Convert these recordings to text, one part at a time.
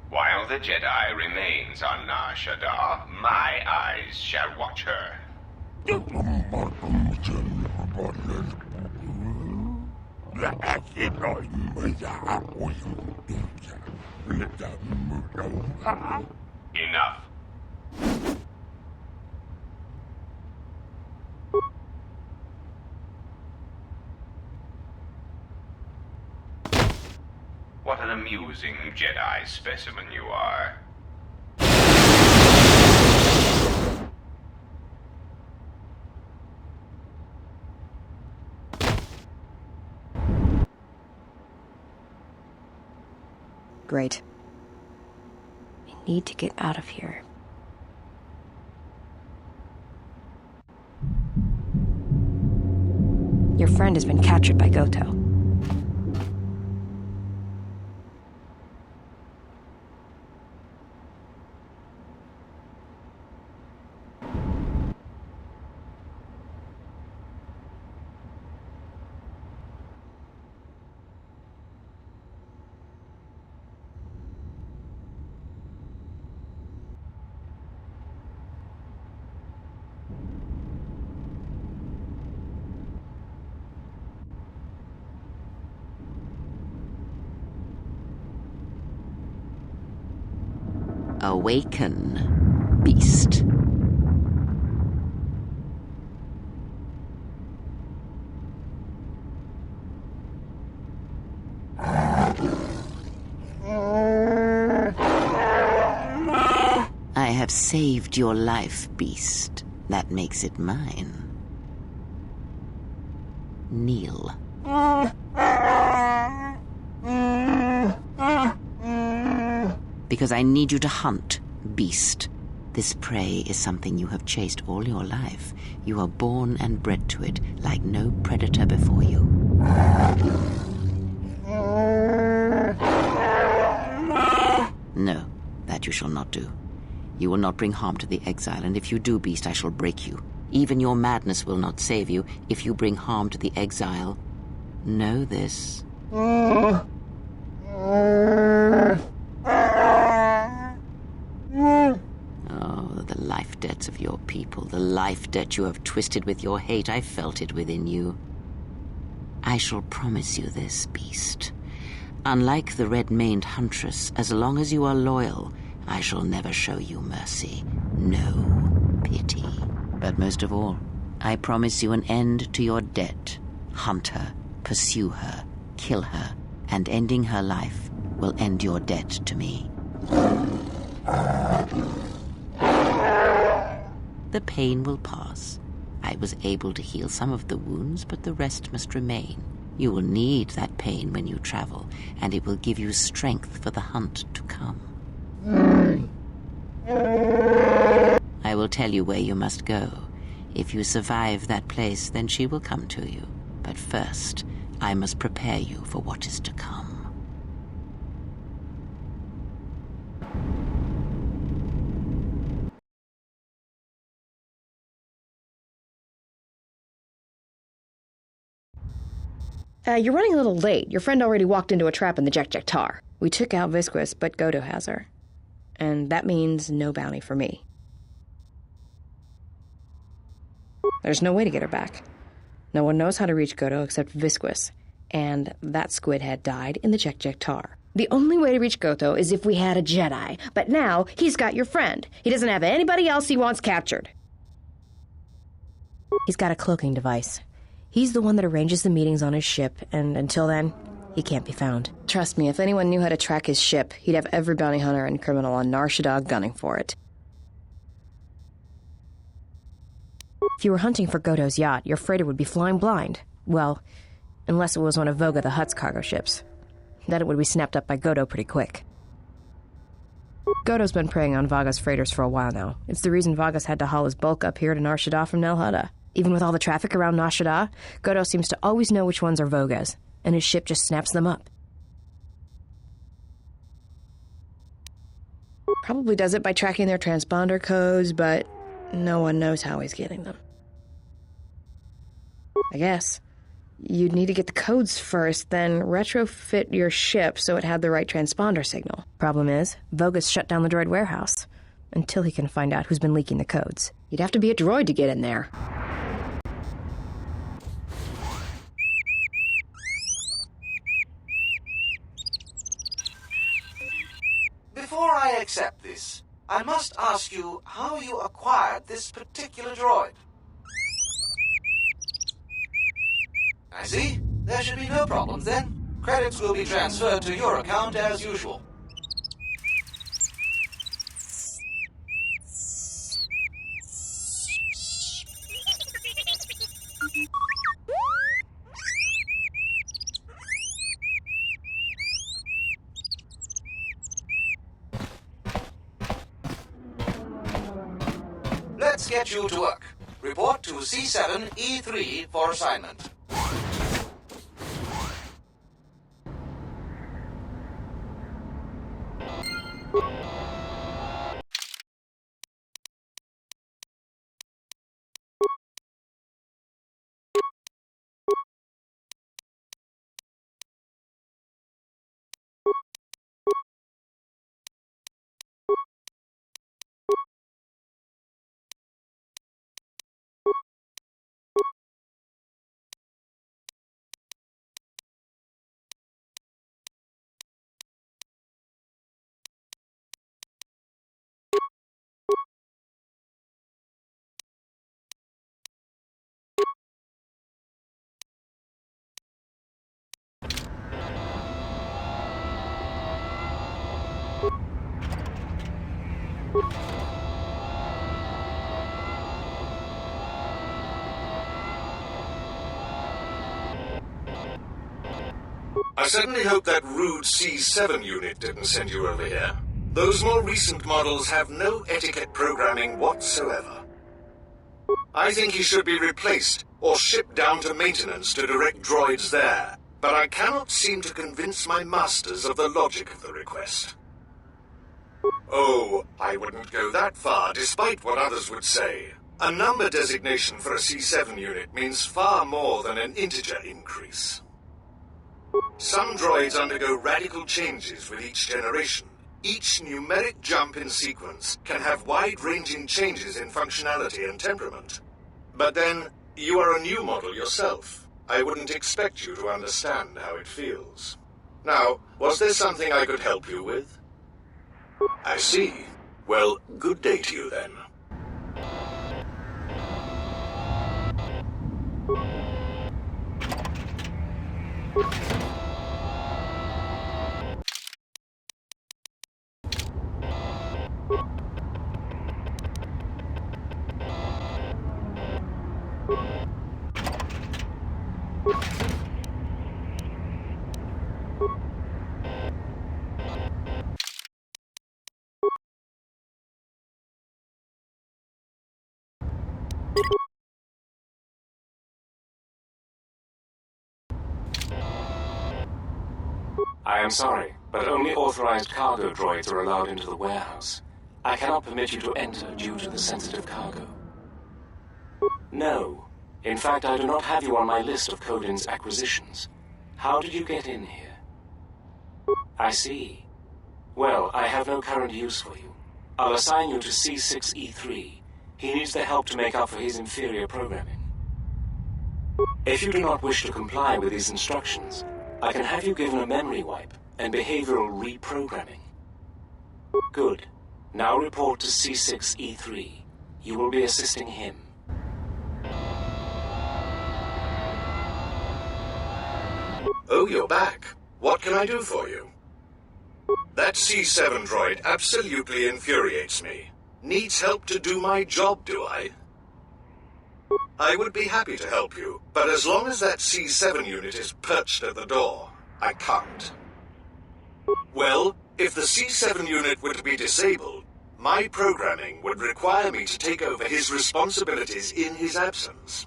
While the Jedi remains on Nar Shaddaa, my eyes shall watch her. Enough. What an amusing Jedi specimen you are. Great. I need to get out of here. Your friend has been captured by Goto. Awaken, beast. I have saved your life, beast. That makes it mine. Kneel. Because I need you to hunt, beast. This prey is something you have chased all your life. You are born and bred to it, like no predator before you. No, that you shall not do. You will not bring harm to the exile, and if you do, beast, I shall break you. Even your madness will not save you if you bring harm to the exile. Know this. Oh, the life debts of your people, the life debt you have twisted with your hate. I felt it within you. I shall promise you this, beast. Unlike the red-maned huntress, as long as you are loyal, I shall never show you mercy. No pity. But most of all, I promise you an end to your debt. Hunt her, pursue her, kill her, and ending her life will end your debt to me. The pain will pass. I was able to heal some of the wounds, but the rest must remain. You will need that pain when you travel, and it will give you strength for the hunt to come. I will tell you where you must go. If you survive that place, then she will come to you. But first, I must prepare you for what is to come. You're running a little late. Your friend already walked into a trap in the Jek-Jek-Tar. We took out Visquis, but Godo has her. And that means no bounty for me. There's no way to get her back. No one knows how to reach Godo except Visquis. And that squid head died in the Jek-Jek-Tar. The only way to reach Godo is if we had a Jedi. But now, he's got your friend. He doesn't have anybody else he wants captured. He's got a cloaking device. He's the one that arranges the meetings on his ship, and until then, he can't be found. Trust me, if anyone knew how to track his ship, he'd have every bounty hunter and criminal on Nar Shaddaa gunning for it. If you were hunting for Godo's yacht, your freighter would be flying blind. Well, unless it was one of Voga the Hutt's cargo ships. Then it would be snapped up by Godo pretty quick. Godo's been preying on Vaga's freighters for a while now. It's the reason Vaga's had to haul his bulk up here to Nar Shaddaa from Nal Hutta. Even with all the traffic around Nar Shaddaa, Godo seems to always know which ones are Voga's, and his ship just snaps them up. Probably does it by tracking their transponder codes, but no one knows how he's getting them. I guess. You'd need to get the codes first, then retrofit your ship so it had the right transponder signal. Problem is, Voga's shut down the droid warehouse, until he can find out who's been leaking the codes. You'd have to be a droid to get in there. Before I accept this, I must ask you how you acquired this particular droid. I see. There should be no problems then. Credits will be transferred to your account as usual. Let's get you to work. Report to C7E3 for assignment. certainly hope that rude C7 unit didn't send you over here. Those more recent models have no etiquette programming whatsoever. I think he should be replaced or shipped down to maintenance to direct droids there, but I cannot seem to convince my masters of the logic of the request. Oh, I wouldn't go that far, despite what others would say. A number designation for a C7 unit means far more than an integer increase. Some droids undergo radical changes with each generation. Each numeric jump in sequence can have wide-ranging changes in functionality and temperament. But then, you are a new model yourself. I wouldn't expect you to understand how it feels. Now, was there something I could help you with? I see. Well, good day to you then. I am sorry, but only authorized cargo droids are allowed into the warehouse. I cannot permit you to enter due to the sensitive cargo. No. In fact, I do not have you on my list of Codin's acquisitions. How did you get in here? I see. Well, I have no current use for you. I'll assign you to C6E3. He needs the help to make up for his inferior programming. If you do not wish to comply with these instructions, I can have you given a memory wipe and behavioral reprogramming. Good. Now report to C6E3. You will be assisting him. Oh, you're back. What can I do for you? That C7 droid absolutely infuriates me. Needs help to do my job, do I? I would be happy to help you, but as long as that C7 unit is perched at the door, I can't. Well, if the C7 unit were to be disabled, my programming would require me to take over his responsibilities in his absence.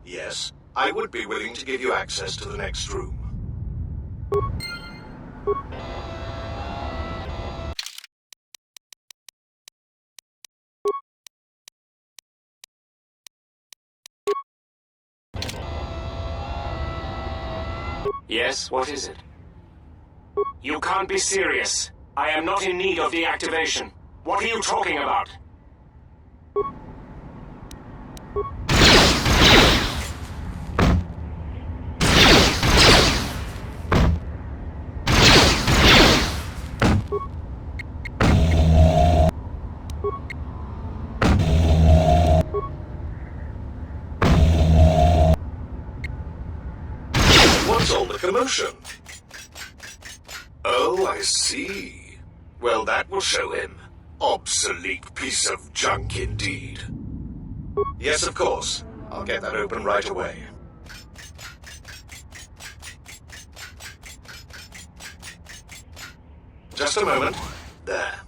Yes, I would be willing to give you access to the next room. Yes, what is it? You can't be serious. I am not in need of deactivation. What are you talking about? What's all the commotion? Oh, I see. Well, that will show him. Obsolete piece of junk indeed. Yes, of course. I'll get that open right away. Just a moment. There.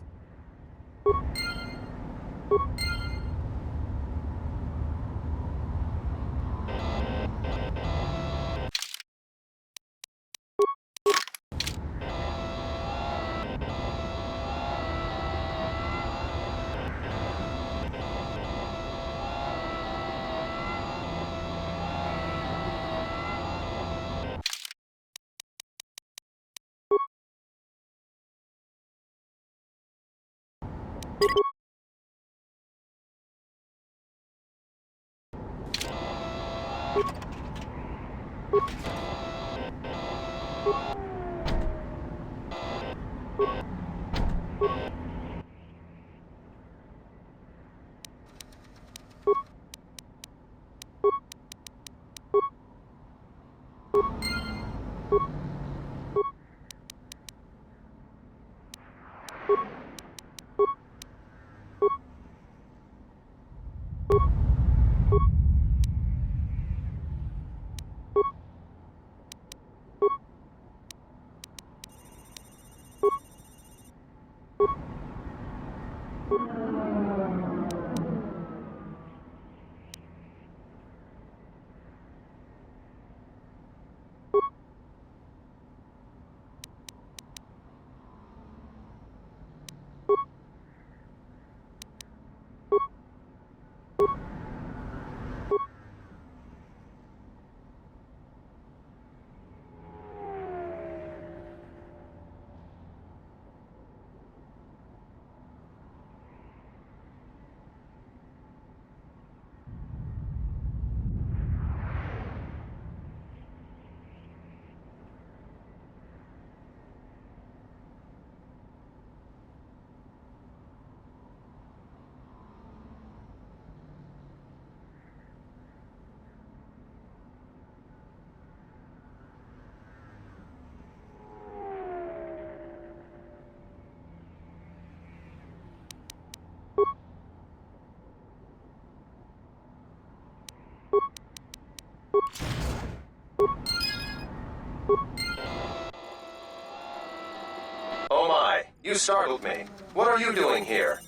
Oh my, you startled me. What are you doing here?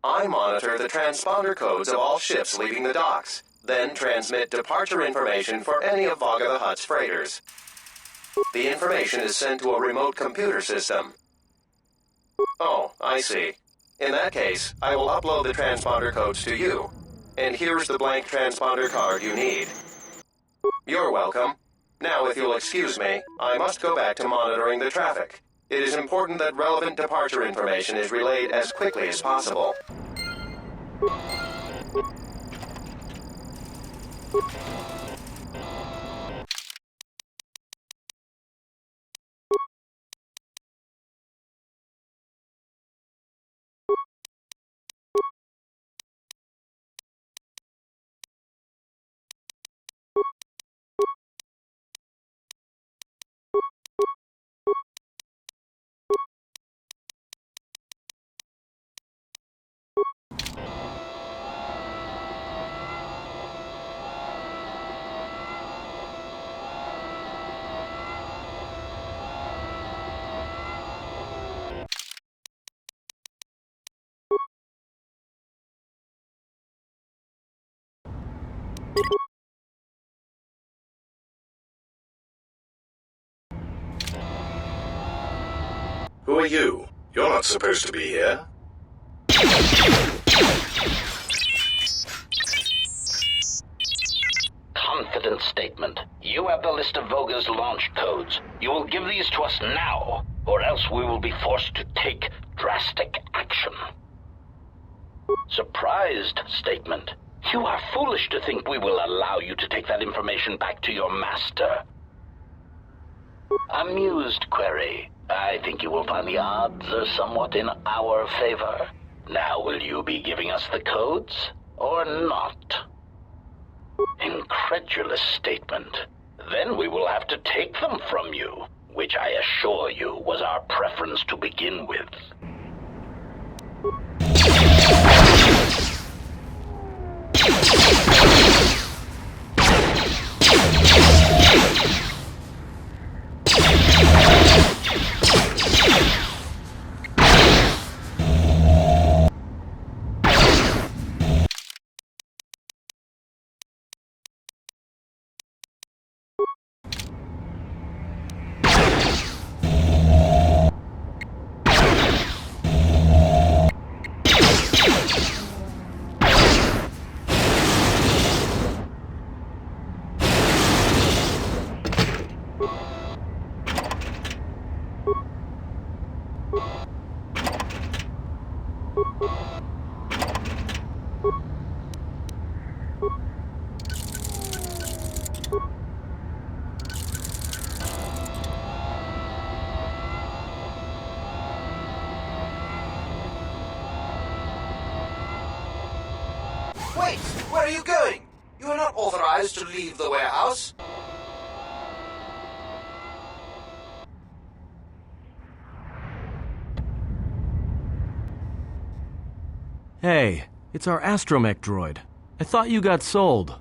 I monitor the transponder codes of all ships leaving the docks, then transmit departure information for any of Vaga the Hutt's freighters. The information is sent to a remote computer system. Oh, I see. In that case, I will upload the transponder codes to you. And here's the blank transponder card you need. You're welcome. Now, if you'll excuse me, I must go back to monitoring the traffic. It is important that relevant departure information is relayed as quickly as possible. Who are you? You're not supposed to be here. Confident statement. You have the list of Voga's launch codes. You will give these to us now, or else we will be forced to take drastic action. Surprised statement. You are foolish to think we will allow you to take that information back to your master. Amused query. I think you will find the odds are somewhat in our favor. Now, will you be giving us the codes, or not? Incredulous statement. Then we will have to take them from you, which I assure you was our preference to begin with. Wait! Where are you going? You are not authorized to leave the warehouse. Hey, it's our astromech droid. I thought you got sold.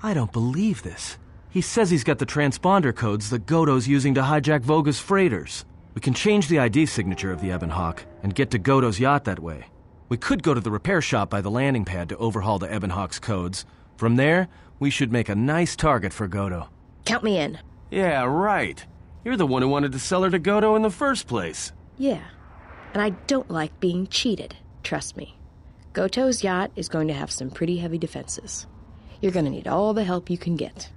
I don't believe this. He says he's got the transponder codes that Godo's using to hijack Voga's freighters. We can change the ID signature of the Ebon Hawk and get to Godo's yacht that way. We could go to the repair shop by the landing pad to overhaul the Ebon Hawk's codes. From there, we should make a nice target for Godo. Count me in. Yeah, right. You're the one who wanted to sell her to Godo in the first place. Yeah. And I don't like being cheated. Trust me. Goto's yacht is going to have some pretty heavy defenses. You're going to need all the help you can get.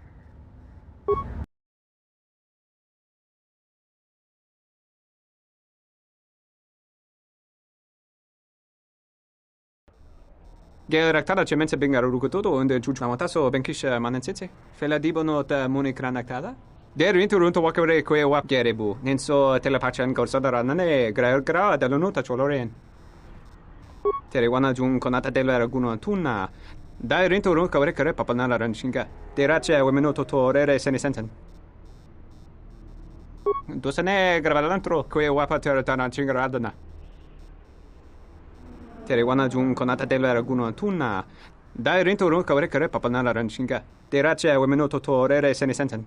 Geraktada cemense bengaru rukutoto unde chuchamataso benkisha manensetse. Fela dibono ta munikranaktada. Der inturunto wakare kwe wap gerebu. Nenso telepachan gorsadara nane gra dalunota choloren. Terewana jun konata della raguno tuna. Dai rinturun kawre kare papanala ranshinga. Derace wemenoto torere senesenten. Dosane gravalantro kwe wapater tananchinga radana. Terewana jun konata della raguno tuna. Dai rinturun kawre kare papanala ranshinga. Derace wemenoto torere senesenten.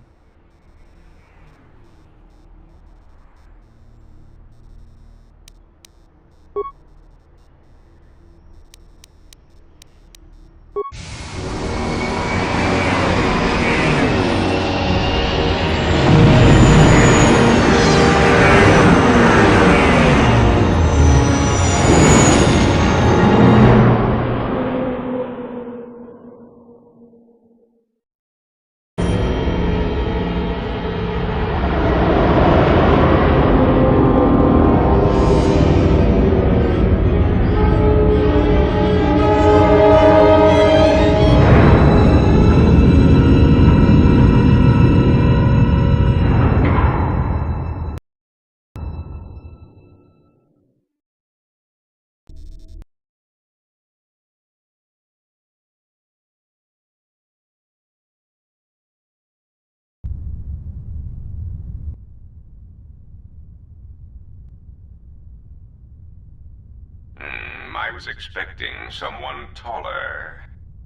I was expecting someone taller.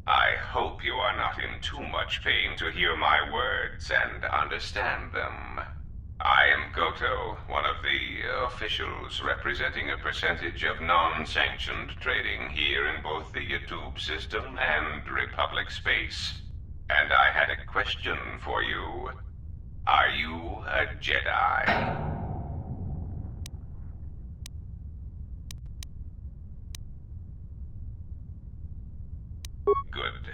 I hope you are not in too much pain to hear my words and understand them. I am Goto, one of the officials representing a percentage of non-sanctioned trading here in both the YouTube system and Republic space. And I had a question for you. Are you a Jedi? Good.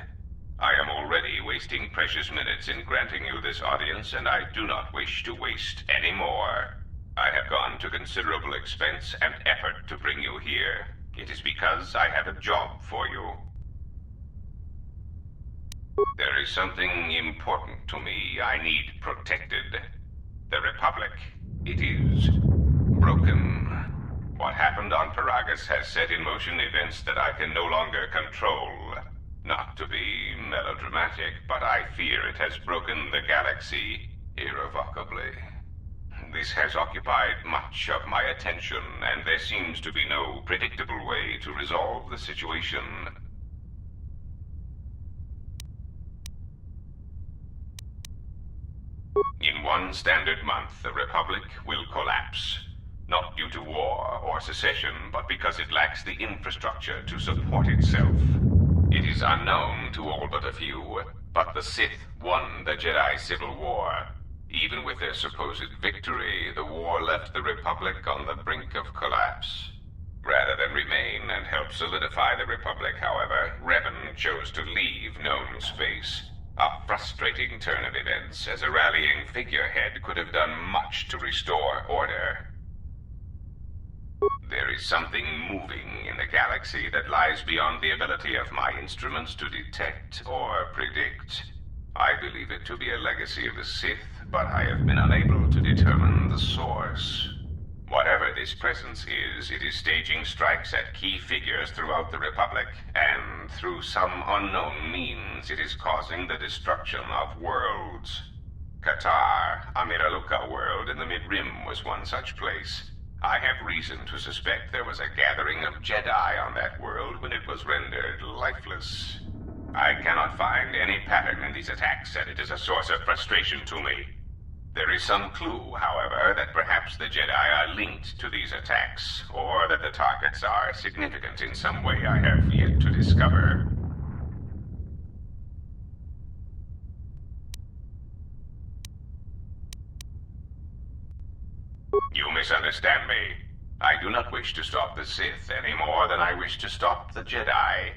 I am already wasting precious minutes in granting you this audience, and I do not wish to waste any more. I have gone to considerable expense and effort to bring you here. It is because I have a job for you. There is something important to me I need protected. The Republic. It is broken. What happened on Paragus has set in motion events that I can no longer control. Not to be melodramatic, but I fear it has broken the galaxy irrevocably. This has occupied much of my attention, and there seems to be no predictable way to resolve the situation. In one standard month, the Republic will collapse. Not due to war or secession, but because it lacks the infrastructure to support itself. It is unknown to all but a few, but the Sith won the Jedi Civil War. Even with their supposed victory, the war left the Republic on the brink of collapse. Rather than remain and help solidify the Republic, however, Revan chose to leave known space. A frustrating turn of events, as a rallying figurehead could have done much to restore order. There is something moving in the galaxy that lies beyond the ability of my instruments to detect or predict. I believe it to be a legacy of the Sith, but I have been unable to determine the source. Whatever this presence is, it is staging strikes at key figures throughout the Republic, and through some unknown means, it is causing the destruction of worlds. Qatar, a Miraluka world in the Mid-Rim, was one such place. I have reason to suspect there was a gathering of Jedi on that world when it was rendered lifeless. I cannot find any pattern in understand these attacks, and it is a source of frustration to me. There is some clue, however, that perhaps the Jedi are linked to these attacks, or that the targets are significant in some way I have yet to discover. You misunderstand me. I do not wish to stop the Sith any more than I wish to stop the Jedi.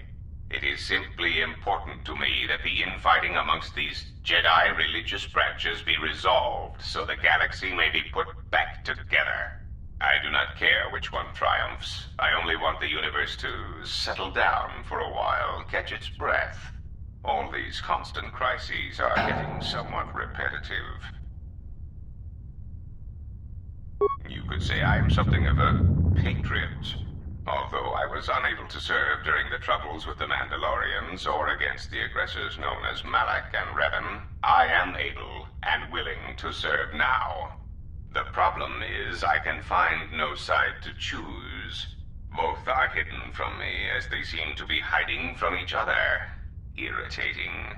It is simply important to me that the infighting amongst these Jedi religious branches be resolved so the galaxy may be put back together. I do not care which one triumphs. I only want the universe to settle down for a while, catch its breath. All these constant crises are getting somewhat repetitive. You could say I am something of a patriot. Although I was unable to serve during the troubles with the Mandalorians or against the aggressors known as Malak and Revan, I am able and willing to serve now. The problem is I can find no side to choose. Both are hidden from me as they seem to be hiding from each other. Irritating.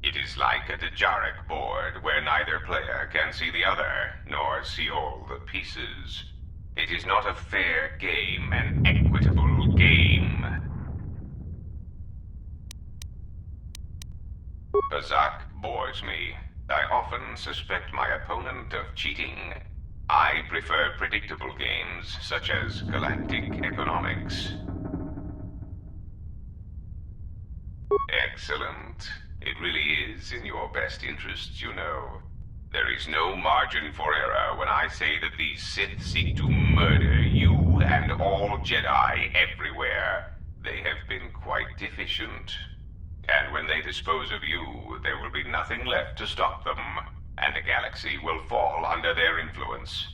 It is like a Dejaric board where neither player can see the other, nor see all the pieces. It is not a fair game, an equitable game. Bazak bores me. I often suspect my opponent of cheating. I prefer predictable games, such as galactic economics. Excellent. It really is in your best interests, you know. There is no margin for error when I say that these Sith seek to murder you and all Jedi everywhere. They have been quite deficient. And when they dispose of you, there will be nothing left to stop them, and the galaxy will fall under their influence.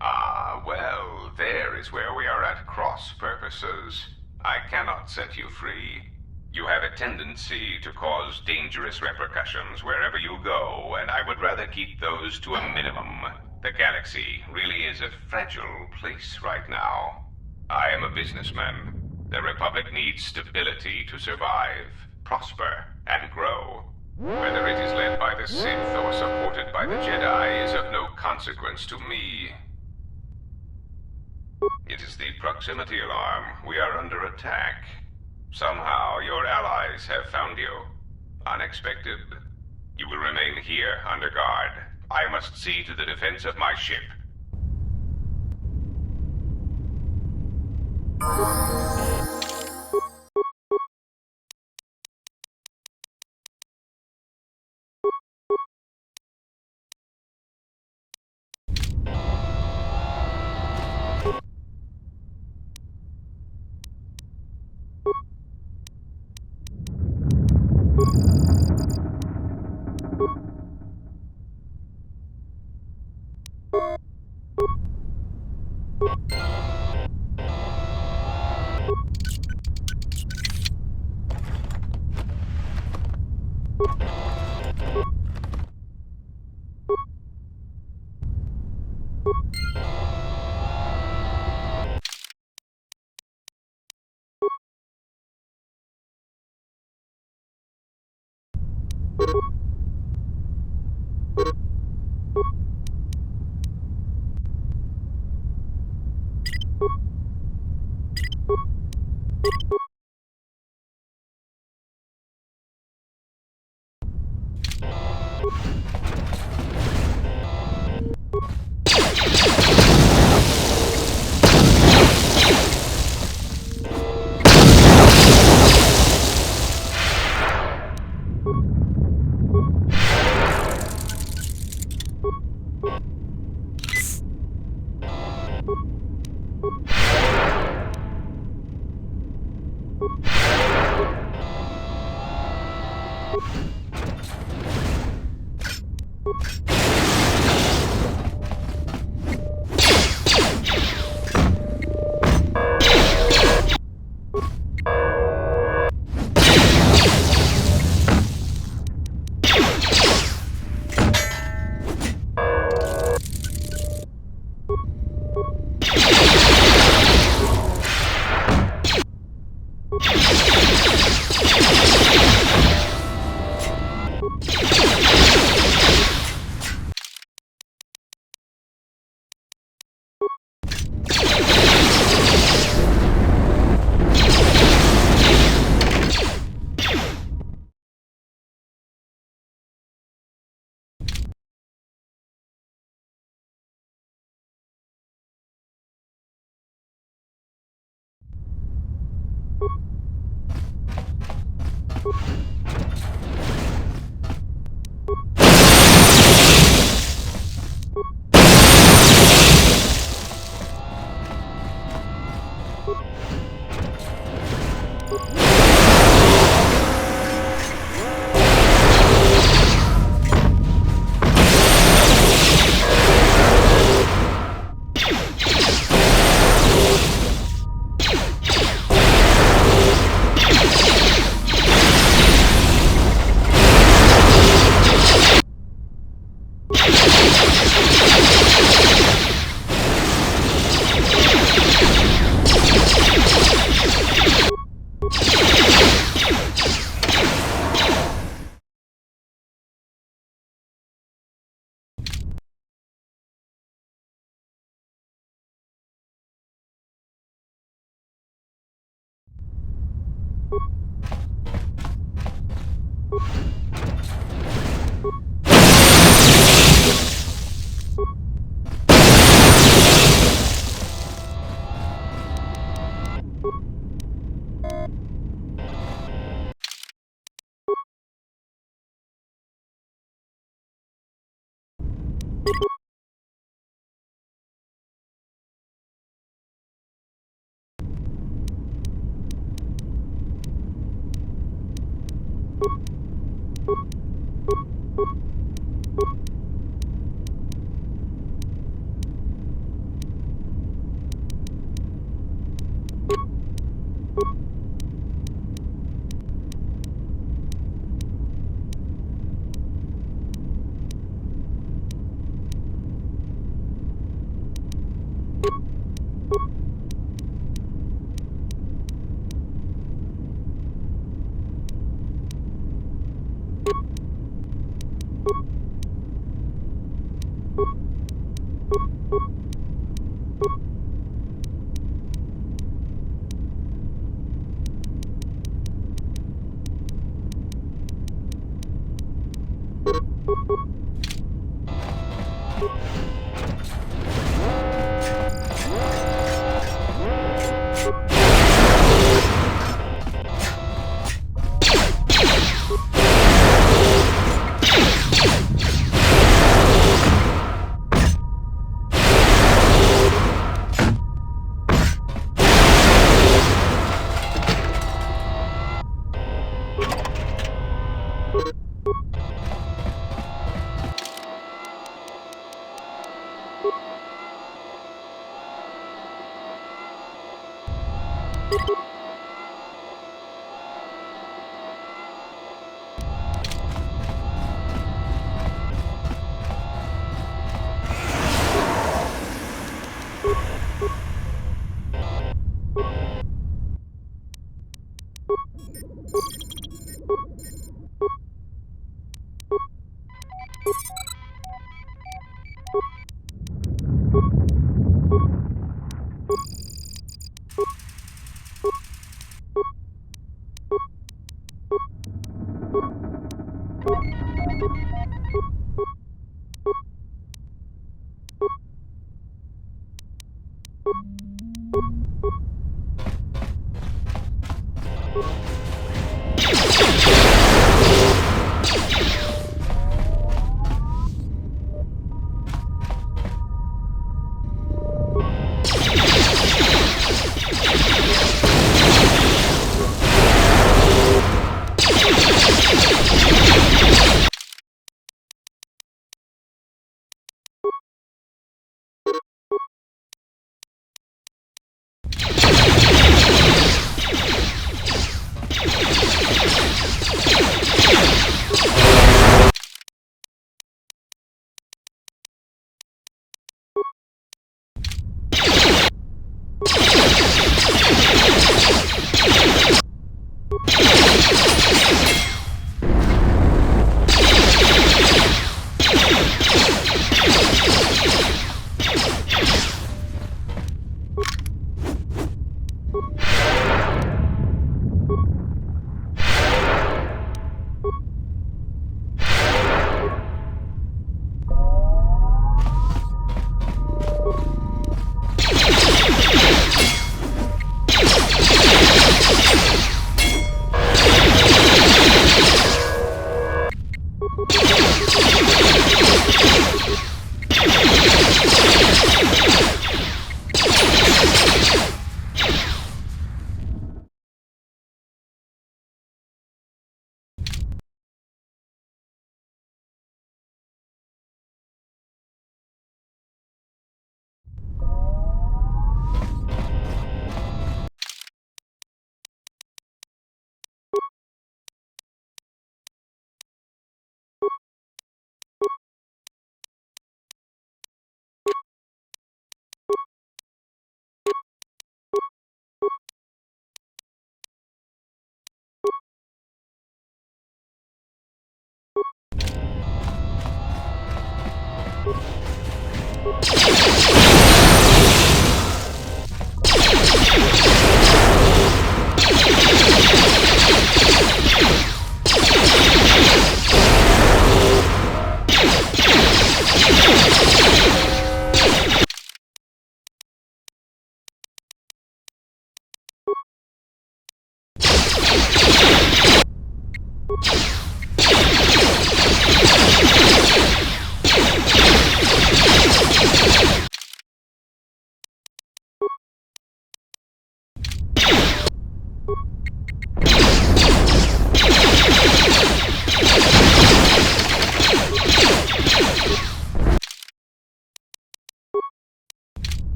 Ah, well, there is where we are at cross purposes. I cannot set you free. You have a tendency to cause dangerous repercussions wherever you go, and I would rather keep those to a minimum. The galaxy really is a fragile place right now. I am a businessman. The Republic needs stability to survive, prosper, and grow. Whether it is led by the Sith or supported by the Jedi is of no consequence to me. It is the proximity alarm. We are under attack. Somehow your allies have found you. Unexpected. You will remain here under guard. I must see to the defense of my ship.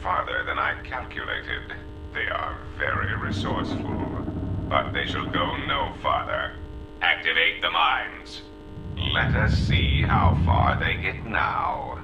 farther than I calculated. They are very resourceful, but they shall go no farther. Activate the mines. Let us see how far they get now.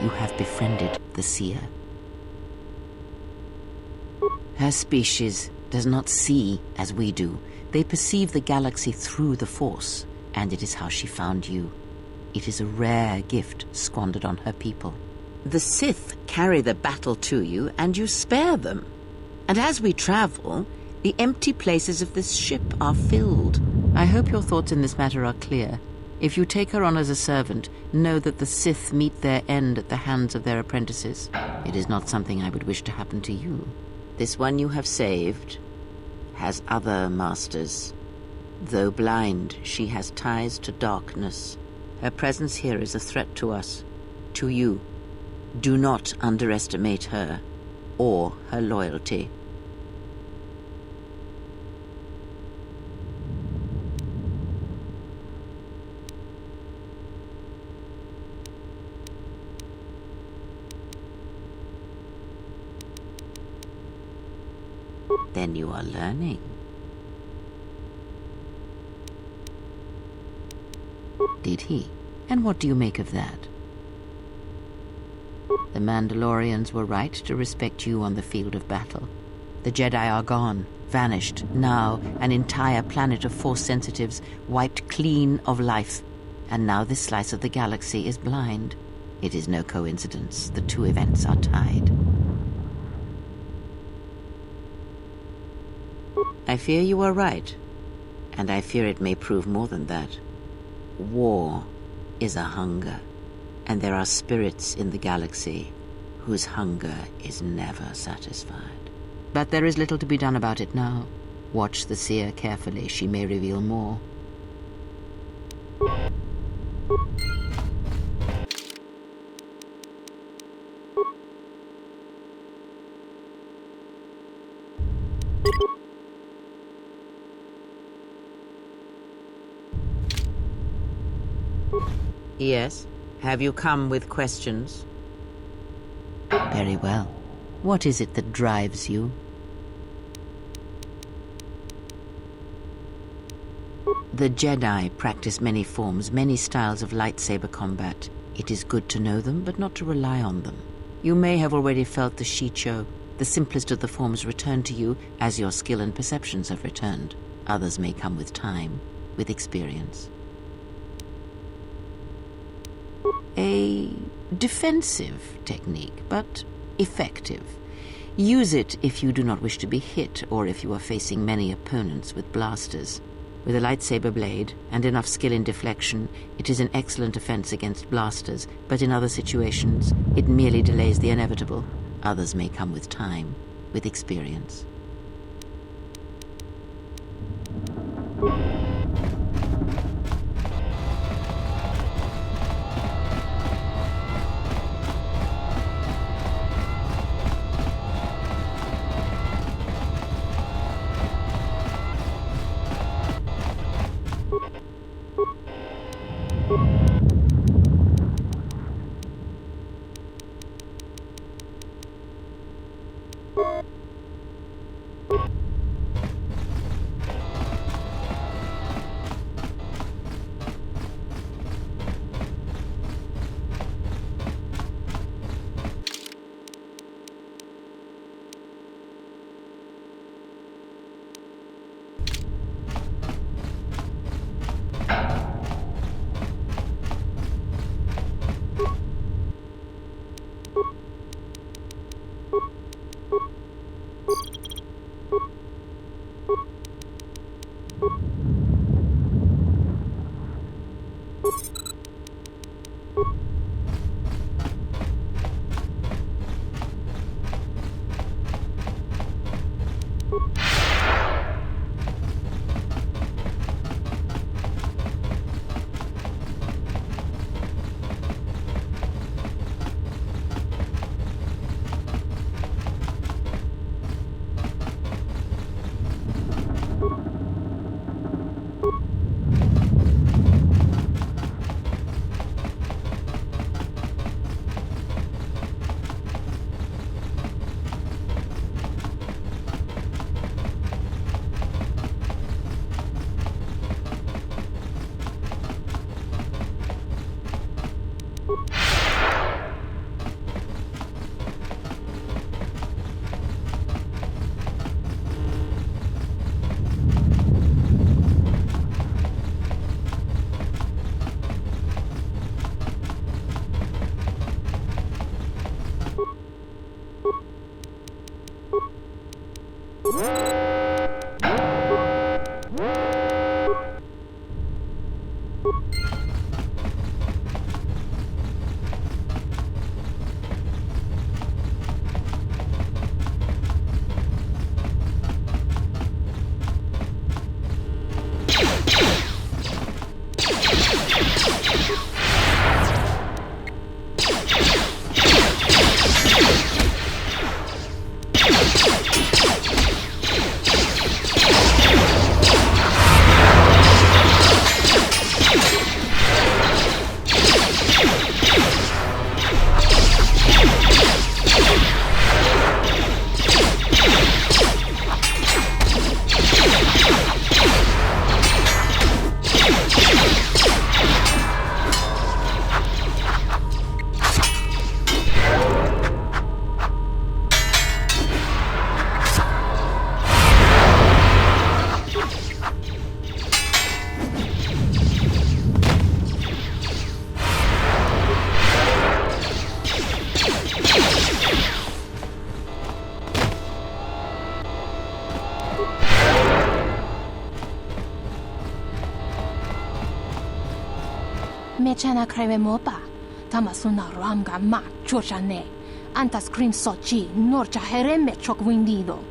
You have befriended the seer. Her species does not see as we do. They perceive the galaxy through the Force, and it is how she found you. It is a rare gift squandered on her people. The Sith carry the battle to you, and you spare them. And as we travel, the empty places of this ship are filled. I hope your thoughts in this matter are clear. If you take her on as a servant, know that the Sith meet their end at the hands of their apprentices. It is not something I would wish to happen to you. This one you have saved has other masters. Though blind, she has ties to darkness. Her presence here is a threat to us, to you. Do not underestimate her or her loyalty. Then you are learning. Did he? And what do you make of that? The Mandalorians were right to respect you on the field of battle. The Jedi are gone, vanished. Now, an entire planet of Force sensitives wiped clean of life. And now this slice of the galaxy is blind. It is no coincidence. The two events are tied. I fear you are right. And I fear it may prove more than that. War is a hunger. And there are spirits in the galaxy whose hunger is never satisfied. But there is little to be done about it now. Watch the seer carefully. She may reveal more. Yes? Have you come with questions? Very well. What is it that drives you? The Jedi practice many forms, many styles of lightsaber combat. It is good to know them, but not to rely on them. You may have already felt the Shicho. The simplest of the forms return to you as your skill and perceptions have returned. Others may come with time, with experience. A defensive technique, but effective. Use it if you do not wish to be hit, or if you are facing many opponents with blasters. With a lightsaber blade and enough skill in deflection, it is an excellent defense against blasters, but in other situations, it merely delays the inevitable. Others may come with time, with experience. Mechana creve mopa. Tamasuna ramga ma chochane. Antas cream sochi, norcha hereme chok windido.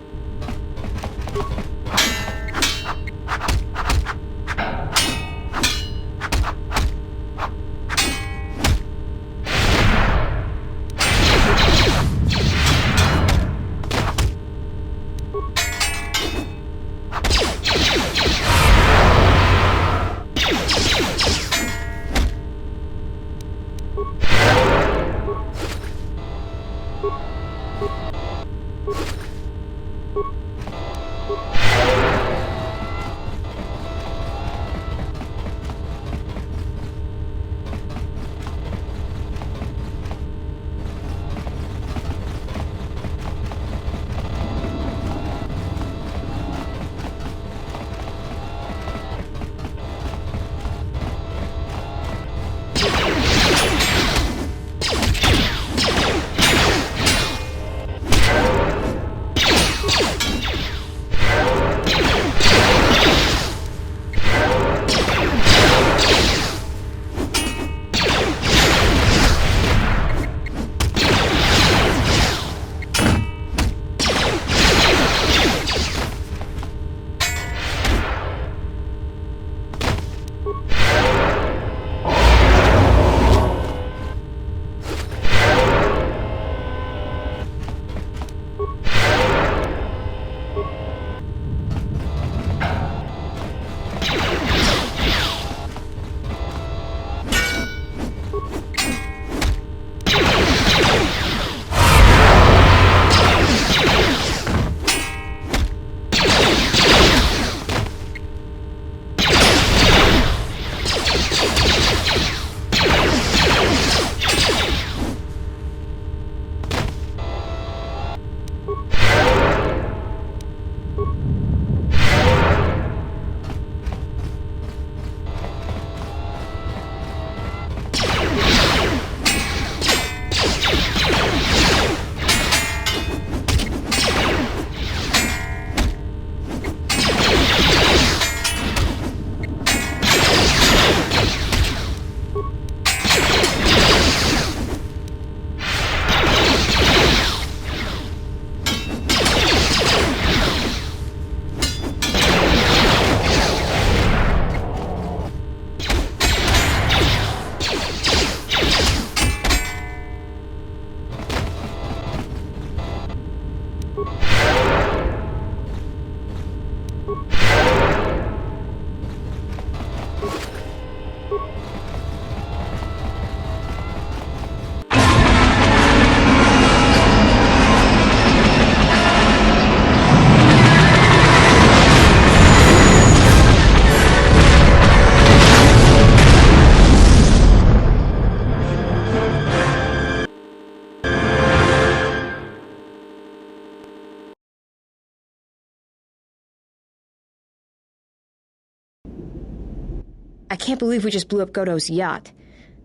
I can't believe we just blew up Godo's yacht.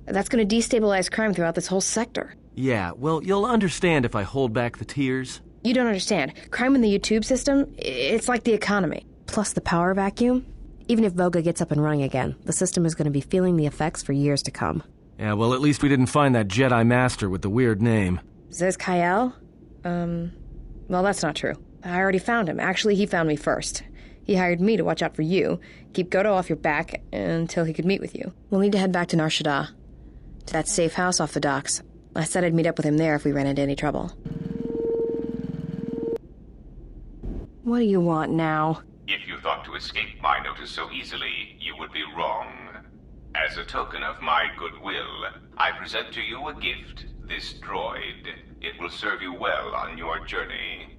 That's going to destabilize crime throughout this whole sector. Yeah, well, you'll understand if I hold back the tears. You don't understand. Crime in the YouTube system, it's like the economy. Plus the power vacuum. Even if Voga gets up and running again, the system is going to be feeling the effects for years to come. Yeah, well, at least we didn't find that Jedi Master with the weird name. Says Kyle? Well, that's not true. I already found him. Actually, he found me first. He hired me to watch out for you, keep Godo off your back until he could meet with you. We'll need to head back to Nar Shaddaa, to that safe house off the docks. I said I'd meet up with him there if we ran into any trouble. What do you want now? If you thought to escape my notice so easily, you would be wrong. As a token of my goodwill, I present to you a gift, this droid. It will serve you well on your journey.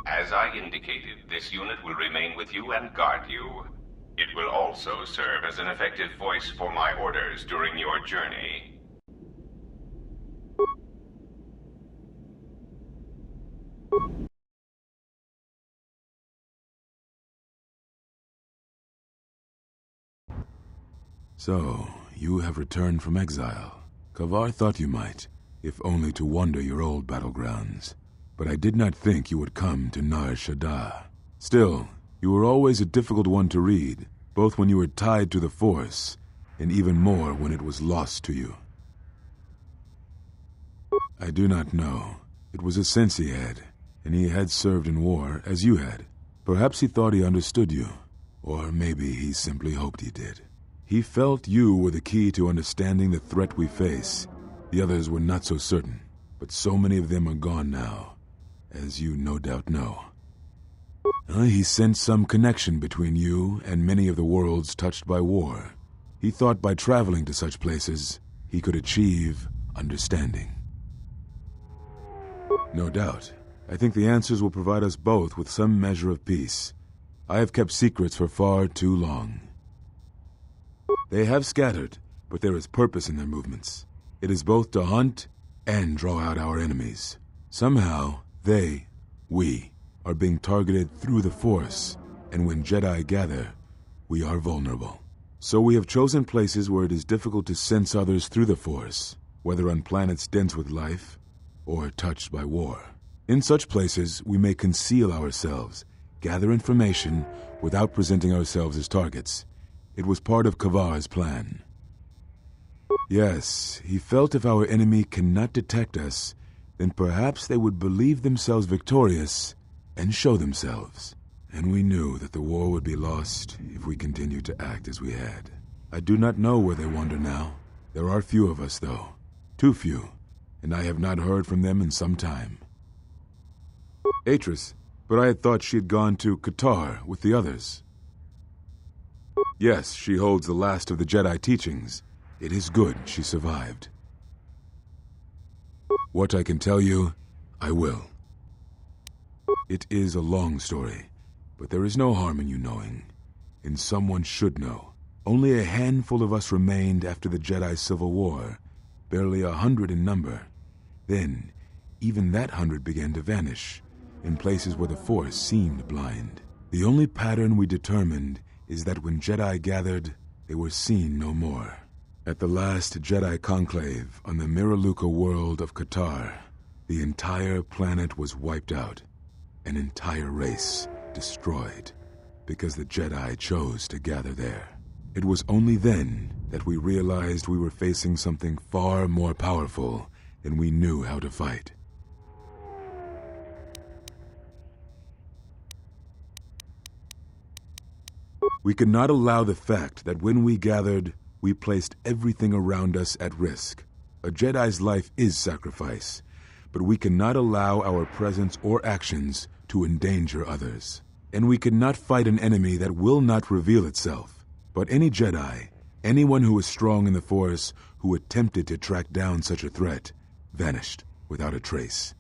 As I indicated, this unit will remain with you and guard you. It will also serve as an effective voice for my orders during your journey. So, you have returned from exile. Kavar thought you might, if only to wander your old battlegrounds. But I did not think you would come to Nar Shaddaa. Still, you were always a difficult one to read, both when you were tied to the Force, and even more when it was lost to you. I do not know. It was a sense he had, and he had served in war as you had. Perhaps he thought he understood you, or maybe he simply hoped he did. He felt you were the key to understanding the threat we face. The others were not so certain, but so many of them are gone now, as you no doubt know. He sensed some connection between you and many of the worlds touched by war. He thought by traveling to such places, he could achieve understanding. No doubt. I think the answers will provide us both with some measure of peace. I have kept secrets for far too long. They have scattered, but there is purpose in their movements. It is both to hunt and draw out our enemies. Somehow, we, are being targeted through the Force, and when Jedi gather, we are vulnerable. So we have chosen places where it is difficult to sense others through the Force, whether on planets dense with life or touched by war. In such places, we may conceal ourselves, gather information without presenting ourselves as targets. It was part of Kavar's plan. Yes, he felt if our enemy cannot detect us, then perhaps they would believe themselves victorious and show themselves. And we knew that the war would be lost if we continued to act as we had. I do not know where they wander now. There are few of us, though. Too few, and I have not heard from them in some time. Atris, but I had thought she had gone to Qatar with the others. Yes, she holds the last of the Jedi teachings. It is good she survived. What I can tell you, I will. It is a long story, but there is no harm in you knowing, and someone should know. Only a handful of us remained after the Jedi Civil War, barely 100 in number. Then, even that 100 began to vanish, in places where the Force seemed blind. The only pattern we determined is that when Jedi gathered, they were seen no more. At the last Jedi conclave on the Miraluka world of Qatar, the entire planet was wiped out, an entire race destroyed, because the Jedi chose to gather there. It was only then that we realized we were facing something far more powerful than we knew how to fight. We could not allow the fact that when we gathered, we placed everything around us at risk. A Jedi's life is sacrifice, but we cannot allow our presence or actions to endanger others. And we cannot fight an enemy that will not reveal itself. But any Jedi, anyone who was strong in the Force, who attempted to track down such a threat, vanished without a trace.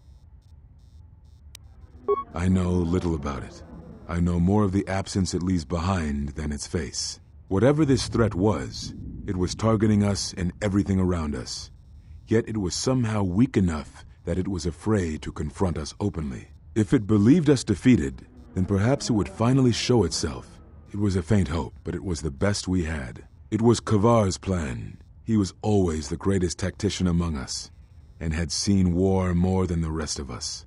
I know little about it. I know more of the absence it leaves behind than its face. Whatever this threat was, it was targeting us and everything around us. Yet it was somehow weak enough that it was afraid to confront us openly. If it believed us defeated, then perhaps it would finally show itself. It was a faint hope, but it was the best we had. It was Kavar's plan. He was always the greatest tactician among us, and had seen war more than the rest of us.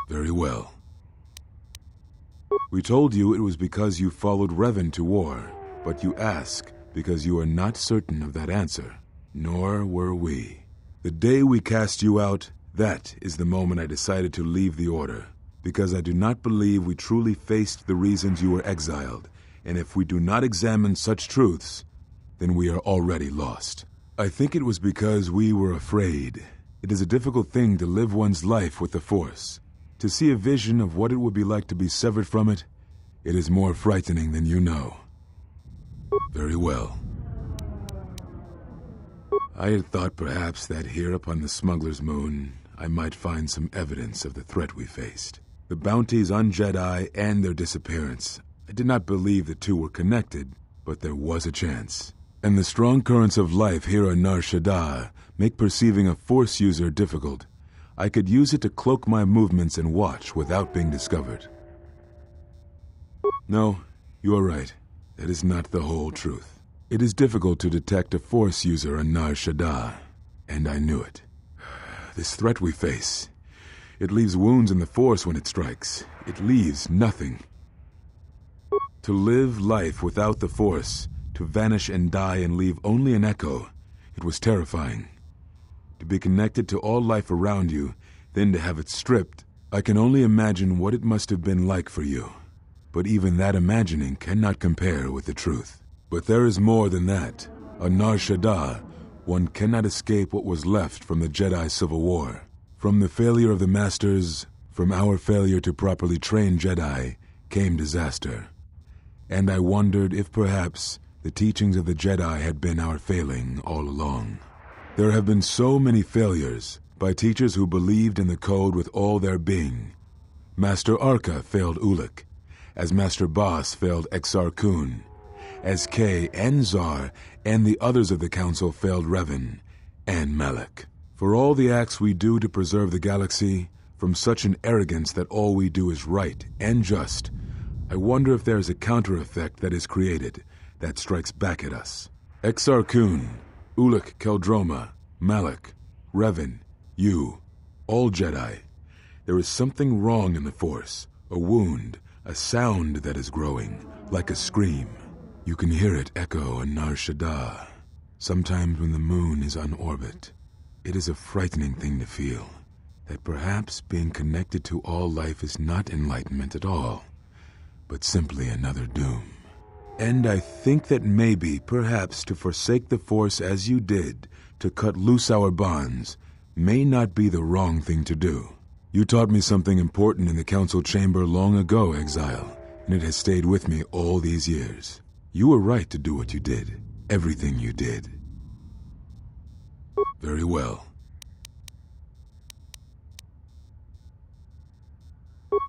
Very well. We told you it was because you followed Revan to war, but you ask because you are not certain of that answer. Nor were we. The day we cast you out, that is the moment I decided to leave the Order, because I do not believe we truly faced the reasons you were exiled, and if we do not examine such truths, then we are already lost. I think it was because we were afraid. It is a difficult thing to live one's life with the Force. To see a vision of what it would be like to be severed from it, it is more frightening than you know. Very well. I had thought perhaps that here upon the Smuggler's Moon, I might find some evidence of the threat we faced. The bounties on Jedi and their disappearance. I did not believe the two were connected, but there was a chance. And the strong currents of life here on Nar Shaddaa make perceiving a Force user difficult. I could use it to cloak my movements and watch without being discovered. No, you are right. That is not the whole truth. It is difficult to detect a Force user on Nar Shaddaa, and I knew it. This threat we face, it leaves wounds in the Force when it strikes. It leaves nothing. To live life without the Force, to vanish and die and leave only an echo, it was terrifying. To be connected to all life around you, then to have it stripped, I can only imagine what it must have been like for you. But even that imagining cannot compare with the truth. But there is more than that. On Nar Shaddaa, one cannot escape what was left from the Jedi Civil War. From the failure of the Masters, from our failure to properly train Jedi, came disaster. And I wondered if perhaps the teachings of the Jedi had been our failing all along. There have been so many failures by teachers who believed in the code with all their being. Master Arca failed Ulic, as Master Boss failed Exar Kun, as Kay and Zar and the others of the Council failed Revan and Malak. For all the acts we do to preserve the galaxy, from such an arrogance that all we do is right and just, I wonder if there is a counter-effect that is created that strikes back at us. Exar Kun, Ulic Keldroma, Malak, Revan, you, all Jedi. There is something wrong in the Force, a wound, a sound that is growing, like a scream. You can hear it echo on Nar Shaddaa. Sometimes when the moon is on orbit, it is a frightening thing to feel, that perhaps being connected to all life is not enlightenment at all, but simply another doom. And I think that maybe, perhaps, to forsake the Force as you did, to cut loose our bonds, may not be the wrong thing to do. You taught me something important in the Council Chamber long ago, Exile, and it has stayed with me all these years. You were right to do what you did, everything you did. Very well.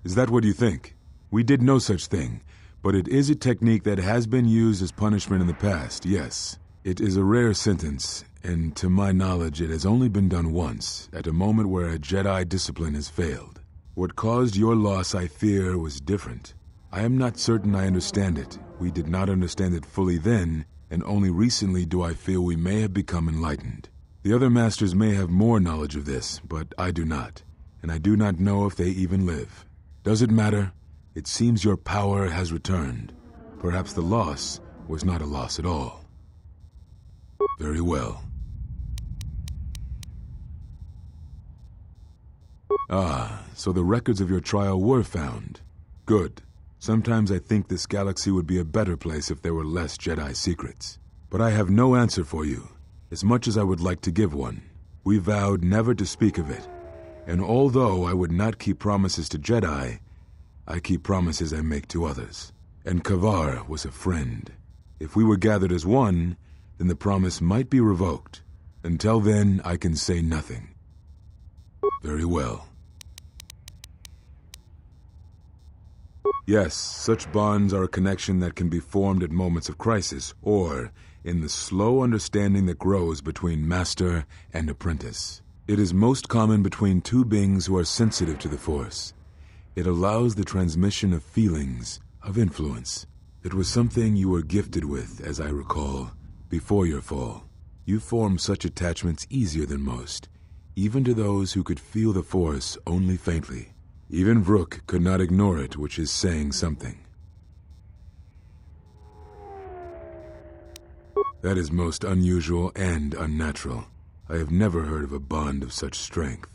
Is that what you think? We did no such thing, but it is a technique that has been used as punishment in the past, yes. It is a rare sentence, and to my knowledge it has only been done once, at a moment where a Jedi discipline has failed. What caused your loss, I fear, was different. I am not certain I understand it. We did not understand it fully then, and only recently do I feel we may have become enlightened. The other masters may have more knowledge of this, but I do not, and I do not know if they even live. Does it matter? It seems your power has returned. Perhaps the loss was not a loss at all. Very well. Ah, so the records of your trial were found. Good. Sometimes I think this galaxy would be a better place if there were less Jedi secrets. But I have no answer for you, as much as I would like to give one. We vowed never to speak of it. And although I would not keep promises to Jedi, I keep promises I make to others. And Kavar was a friend. If we were gathered as one, then the promise might be revoked. Until then, I can say nothing. Very well. Yes, such bonds are a connection that can be formed at moments of crisis, or in the slow understanding that grows between master and apprentice. It is most common between two beings who are sensitive to the Force. It allows the transmission of feelings, of influence. It was something you were gifted with, as I recall, before your fall. You formed such attachments easier than most, even to those who could feel the Force only faintly. Even Vrook could not ignore it, which is saying something. That is most unusual and unnatural. I have never heard of a bond of such strength.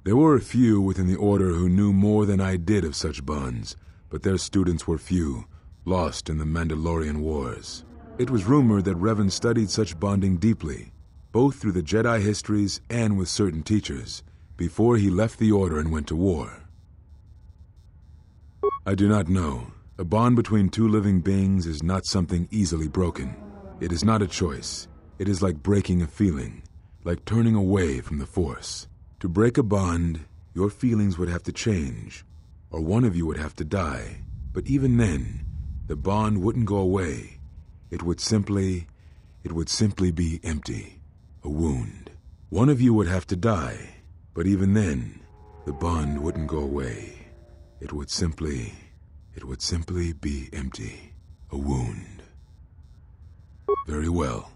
There were a few within the Order who knew more than I did of such bonds, but their students were few, lost in the Mandalorian Wars. It was rumored that Revan studied such bonding deeply, both through the Jedi histories and with certain teachers, before he left the Order and went to war. I do not know. A bond between two living beings is not something easily broken. It is not a choice. It is like breaking a feeling, like turning away from the Force. To break a bond, your feelings would have to change, or one of you would have to die. But even then, the bond wouldn't go away. It would simply be empty, a wound. One of you would have to die. But even then, the bond wouldn't go away. It would simply be empty. A wound. Very well.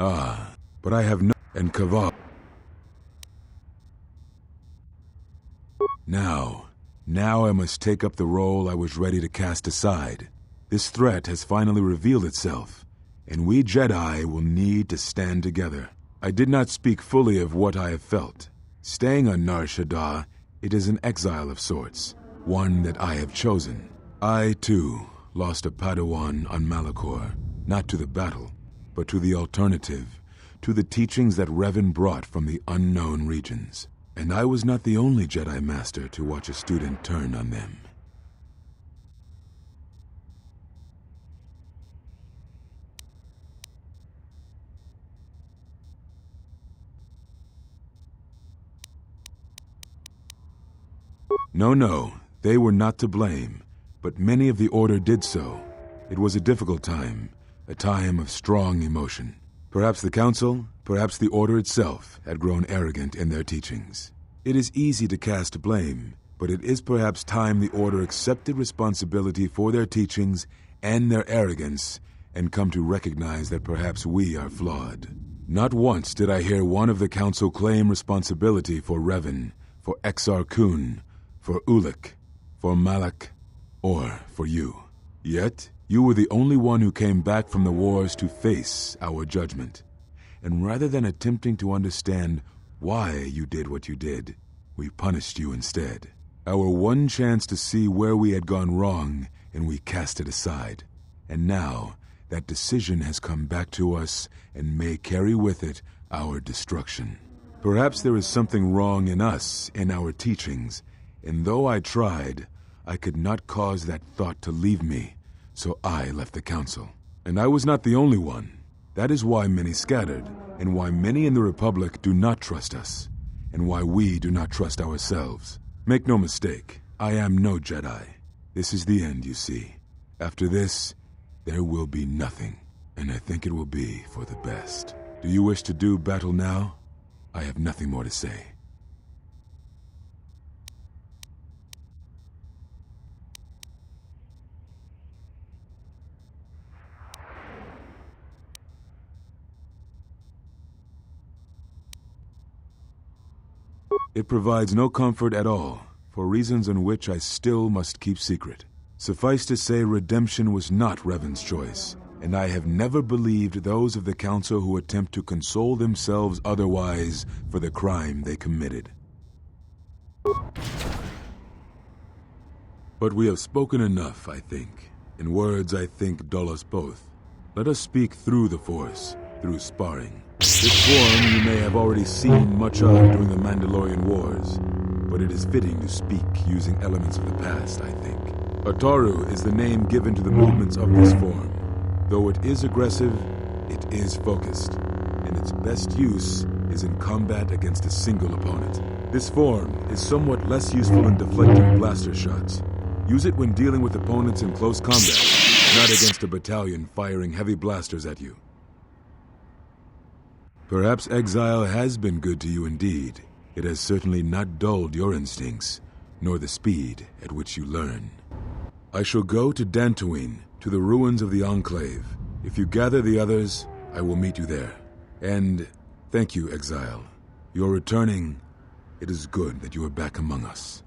Ah, but I have no... and Kaval. Now I must take up the role I was ready to cast aside. This threat has finally revealed itself, and we Jedi will need to stand together. I did not speak fully of what I have felt. Staying on Nar Shaddaa, it is an exile of sorts, one that I have chosen. I, too, lost a Padawan on Malachor, not to the battle, but to the alternative, to the teachings that Revan brought from the unknown regions. And I was not the only Jedi Master to watch a student turn on them. No, they were not to blame, but many of the Order did so. It was a difficult time, a time of strong emotion. Perhaps the Council, perhaps the Order itself, had grown arrogant in their teachings. It is easy to cast blame, but it is perhaps time the Order accepted responsibility for their teachings and their arrogance, and come to recognize that perhaps we are flawed. Not once did I hear one of the Council claim responsibility for Revan, for Exar Kun, for Ulic, for Malak, or for you. Yet, you were the only one who came back from the wars to face our judgment. And rather than attempting to understand why you did what you did, we punished you instead. Our one chance to see where we had gone wrong, and we cast it aside. And now, that decision has come back to us and may carry with it our destruction. Perhaps there is something wrong in us, in our teachings, and though I tried, I could not cause that thought to leave me, so I left the Council. And I was not the only one. That is why many scattered, and why many in the Republic do not trust us, and why we do not trust ourselves. Make no mistake, I am no Jedi. This is the end, you see. After this, there will be nothing, and I think it will be for the best. Do you wish to do battle now? I have nothing more to say. It provides no comfort at all, for reasons on which I still must keep secret. Suffice to say, redemption was not Revan's choice, and I have never believed those of the Council who attempt to console themselves otherwise for the crime they committed. But we have spoken enough, I think. In words I think dull us both. Let us speak through the Force, through sparring. This form you may have already seen much of during the Mandalorian Wars, but it is fitting to speak using elements of the past, I think. Ataru is the name given to the movements of this form. Though it is aggressive, it is focused, and its best use is in combat against a single opponent. This form is somewhat less useful in deflecting blaster shots. Use it when dealing with opponents in close combat, not against a battalion firing heavy blasters at you. Perhaps exile has been good to you indeed. It has certainly not dulled your instincts, nor the speed at which you learn. I shall go to Dantooine, to the ruins of the Enclave. If you gather the others, I will meet you there. And thank you, Exile. You're returning. It is good that you are back among us.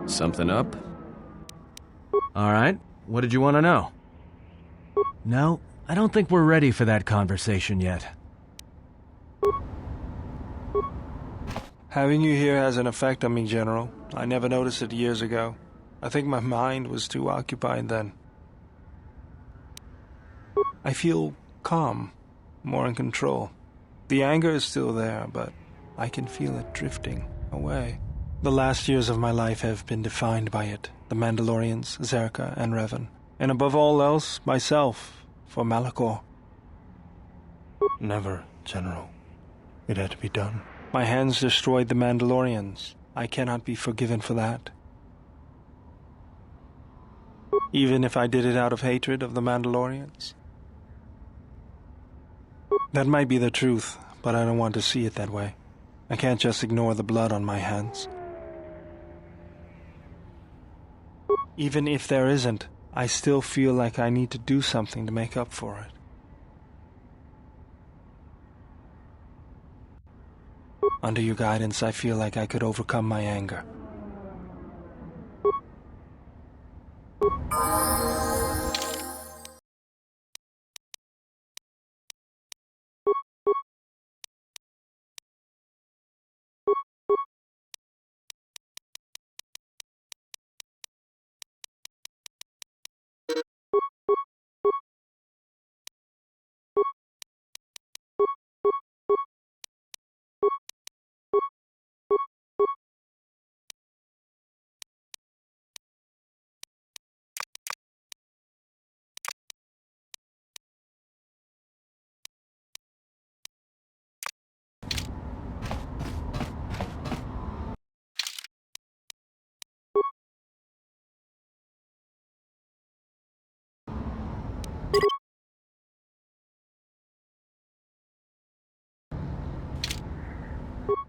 Something up? All right, what did you want to know? No, I don't think we're ready for that conversation yet. Having you here has an effect on me, General. I never noticed it years ago. I think my mind was too occupied then. I feel calm, more in control. The anger is still there, but I can feel it drifting away. The last years of my life have been defined by it. The Mandalorians, Zerka, and Revan. And above all else, myself, for Malachor. Never, General. It had to be done. My hands destroyed the Mandalorians. I cannot be forgiven for that. Even if I did it out of hatred of the Mandalorians. That might be the truth, but I don't want to see it that way. I can't just ignore the blood on my hands. Even if there isn't, I still feel like I need to do something to make up for it. Under your guidance, I feel like I could overcome my anger.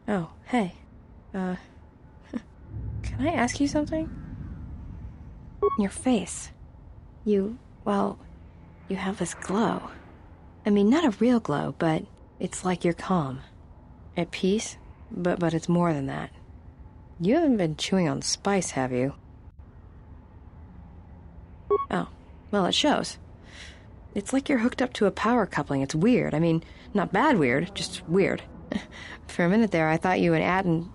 Oh, hey. Can I ask you something? Your face. You have this glow. I mean, not a real glow, but it's like you're calm. At peace, but it's more than that. You haven't been chewing on spice, have you? Oh, well, it shows. It's like you're hooked up to a power coupling. It's weird. I mean, not bad weird, just weird. For a minute there, I thought you and Aden...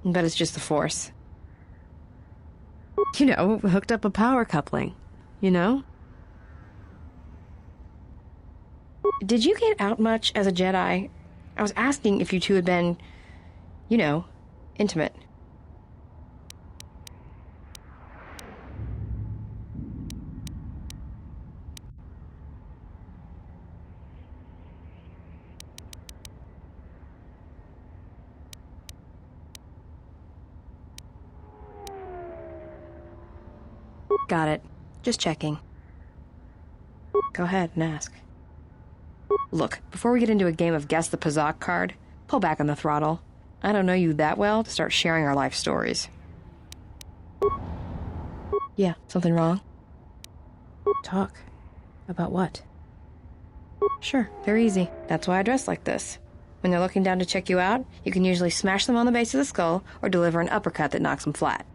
But it's just the Force. You know, hooked up a power coupling. You know? Did you get out much as a Jedi? I was asking if you two had been, you know, intimate. Got it. Just checking. Go ahead and ask. Look, before we get into a game of Guess the Pazak card, pull back on the throttle. I don't know you that well to start sharing our life stories. Yeah, something wrong? Talk. About what? Sure, very easy. That's why I dress like this. When they're looking down to check you out, you can usually smash them on the base of the skull or deliver an uppercut that knocks them flat.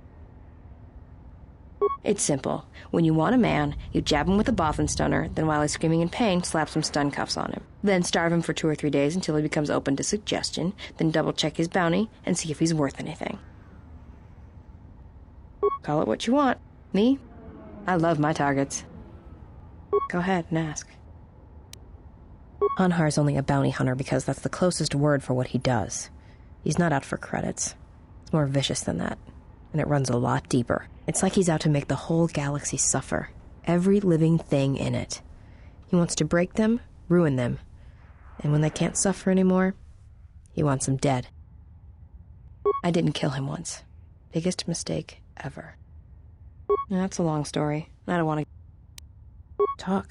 It's simple. When you want a man, you jab him with a Bothan stunner, then while he's screaming in pain, slap some stun cuffs on him. Then starve him for 2 or 3 days until he becomes open to suggestion, then double-check his bounty and see if he's worth anything. Call it what you want. Me? I love my targets. Go ahead and ask. Anhar's only a bounty hunter because that's the closest word for what he does. He's not out for credits. It's more vicious than that. and it runs a lot deeper. It's like he's out to make the whole galaxy suffer. Every living thing in it. He wants to break them, ruin them. And when they can't suffer anymore, he wants them dead. I didn't kill him once. Biggest mistake ever. That's a long story. I don't want to talk.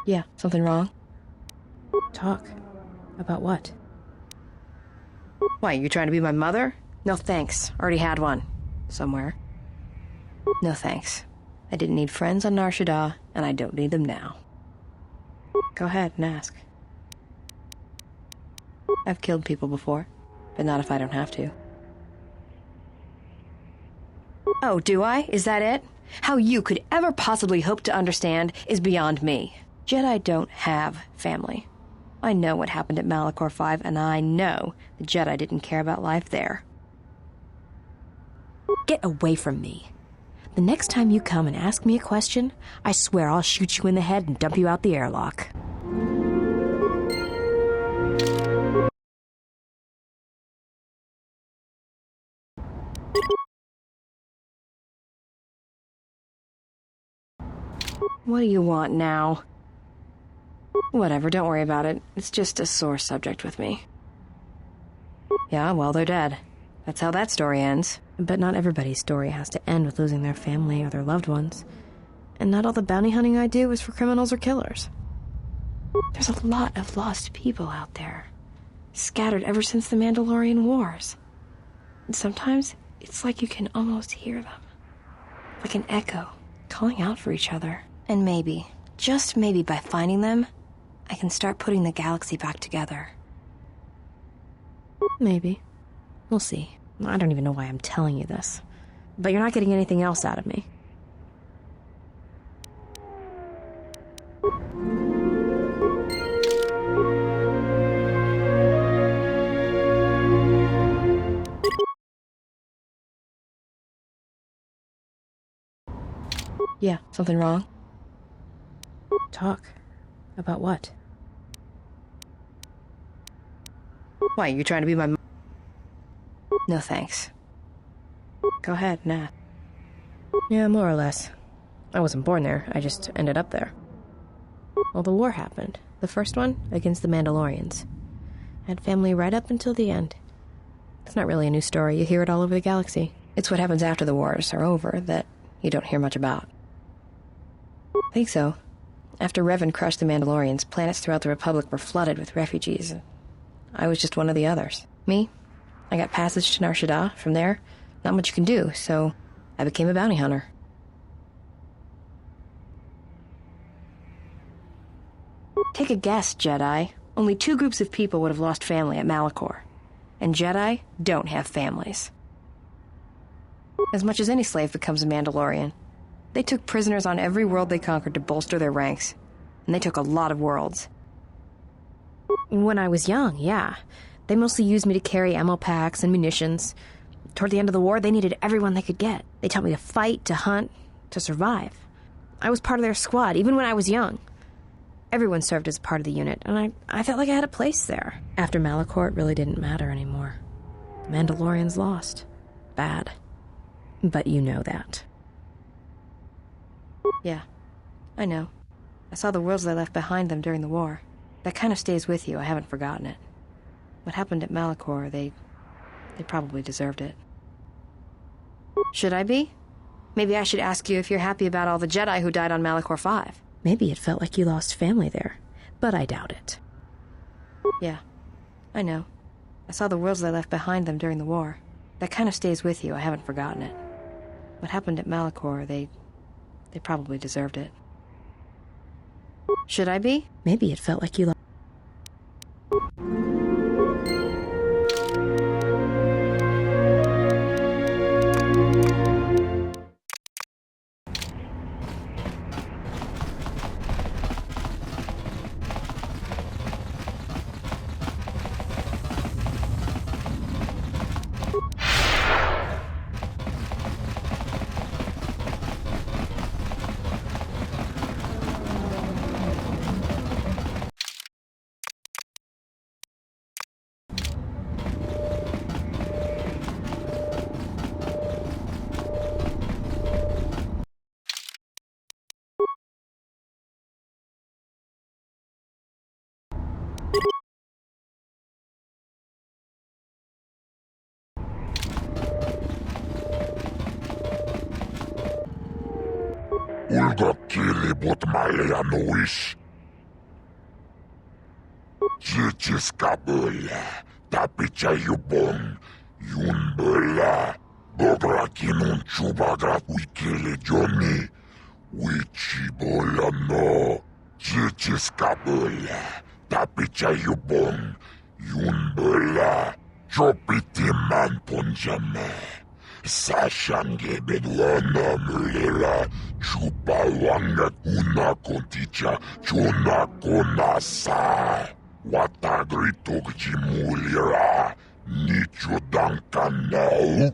Yeah, something wrong? Talk. About what? Why, you trying to be my mother? No thanks. Already had one. Somewhere. No thanks. I didn't need friends on Nar Shaddaa, and I don't need them now. Go ahead and ask. I've killed people before, but not if I don't have to. Oh, do I? Is that it? How you could ever possibly hope to understand is beyond me. Jedi don't have family. I know what happened at Malachor 5, and I know the Jedi didn't care about life there. Get away from me. The next time you come and ask me a question, I swear I'll shoot you in the head and dump you out the airlock. What do you want now? Whatever, don't worry about it. It's just a sore subject with me. Yeah, well, they're dead. That's how that story ends. But not everybody's story has to end with losing their family or their loved ones. And not all the bounty hunting I do is for criminals or killers. There's a lot of lost people out there, scattered ever since the Mandalorian Wars. And sometimes it's like you can almost hear them. Like an echo, calling out for each other. And maybe, just maybe by finding them, I can start putting the galaxy back together. Maybe. We'll see. I don't even know why I'm telling you this. But you're not getting anything else out of me. Yeah, something wrong? Talk. About what? Why, you trying to be my No thanks. Go ahead, nah. Yeah, more or less. I wasn't born there, I just ended up there. Well, the war happened. The first one, against the Mandalorians. I had family right up until the end. It's not really a new story, you hear it all over the galaxy. It's what happens after the wars are over that you don't hear much about. I think so. After Revan crushed the Mandalorians, planets throughout the Republic were flooded with refugees. I was just one of the others. Me? I got passage to Nar Shaddaa. From there, not much you can do, so I became a bounty hunter. Take a guess, Jedi. Only 2 groups of people would have lost family at Malachor. And Jedi don't have families. As much as any slave becomes a Mandalorian. They took prisoners on every world they conquered to bolster their ranks. And they took a lot of worlds. When I was young, yeah. They mostly used me to carry ammo packs and munitions. Toward the end of the war, they needed everyone they could get. They taught me to fight, to hunt, to survive. I was part of their squad, even when I was young. Everyone served as part of the unit, and I felt like I had a place there. After Malachor, it really didn't matter anymore. The Mandalorians lost. Bad. But you know that. Yeah, I know. I saw the worlds they left behind them during the war. That kind of stays with you, I haven't forgotten it. What happened at Malachor, they probably deserved it. Should I be? Maybe I should ask you if you're happy about all the Jedi who died on Malachor 5. Maybe it felt like you lost family there, but I doubt it. Yeah, I know. I saw the worlds they left behind them during the war. That kind of stays with you, I haven't forgotten it. What happened at Malachor, they probably deserved it. Should I be? Maybe it felt like you lost... Yuga kilibut maleanuis. Chichis kabula, tapi chayubong, yun bela. Bogra kinun chubagrat wikili Johnny. Wichibola no. Chichis kabula, tapi chayubong, yun bela. Chopiti man ponjame. Sashange bedwana mulera. Chupawanga kuna konticha. Chona konasa. Watagritog jimulira. Nicho dankanau.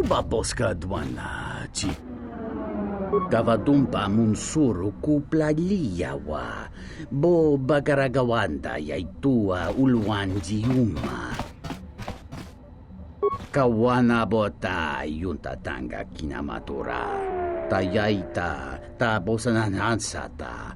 Baboska dwana chi. Gavadumpa munsuru kuplaliyawa. Bo bagaragawanda yaitua ulwanji yuma. Kawana bota yunta tanga kinamatura. Tayaita ta bosananansata.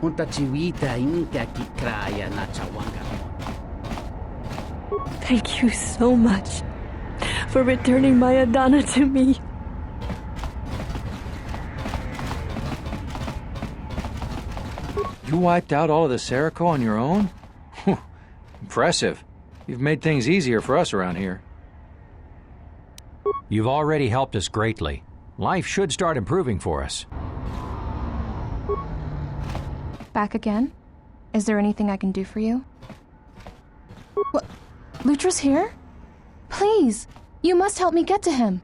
Unta chiwita inka kikraya na chawanga. Thank you so much for returning my Adana to me. You wiped out all of the Serico on your own? Impressive. You've made things easier for us around here. You've already helped us greatly. Life should start improving for us. Back again? Is there anything I can do for you? What? Lutra's here? Please! You must help me get to him!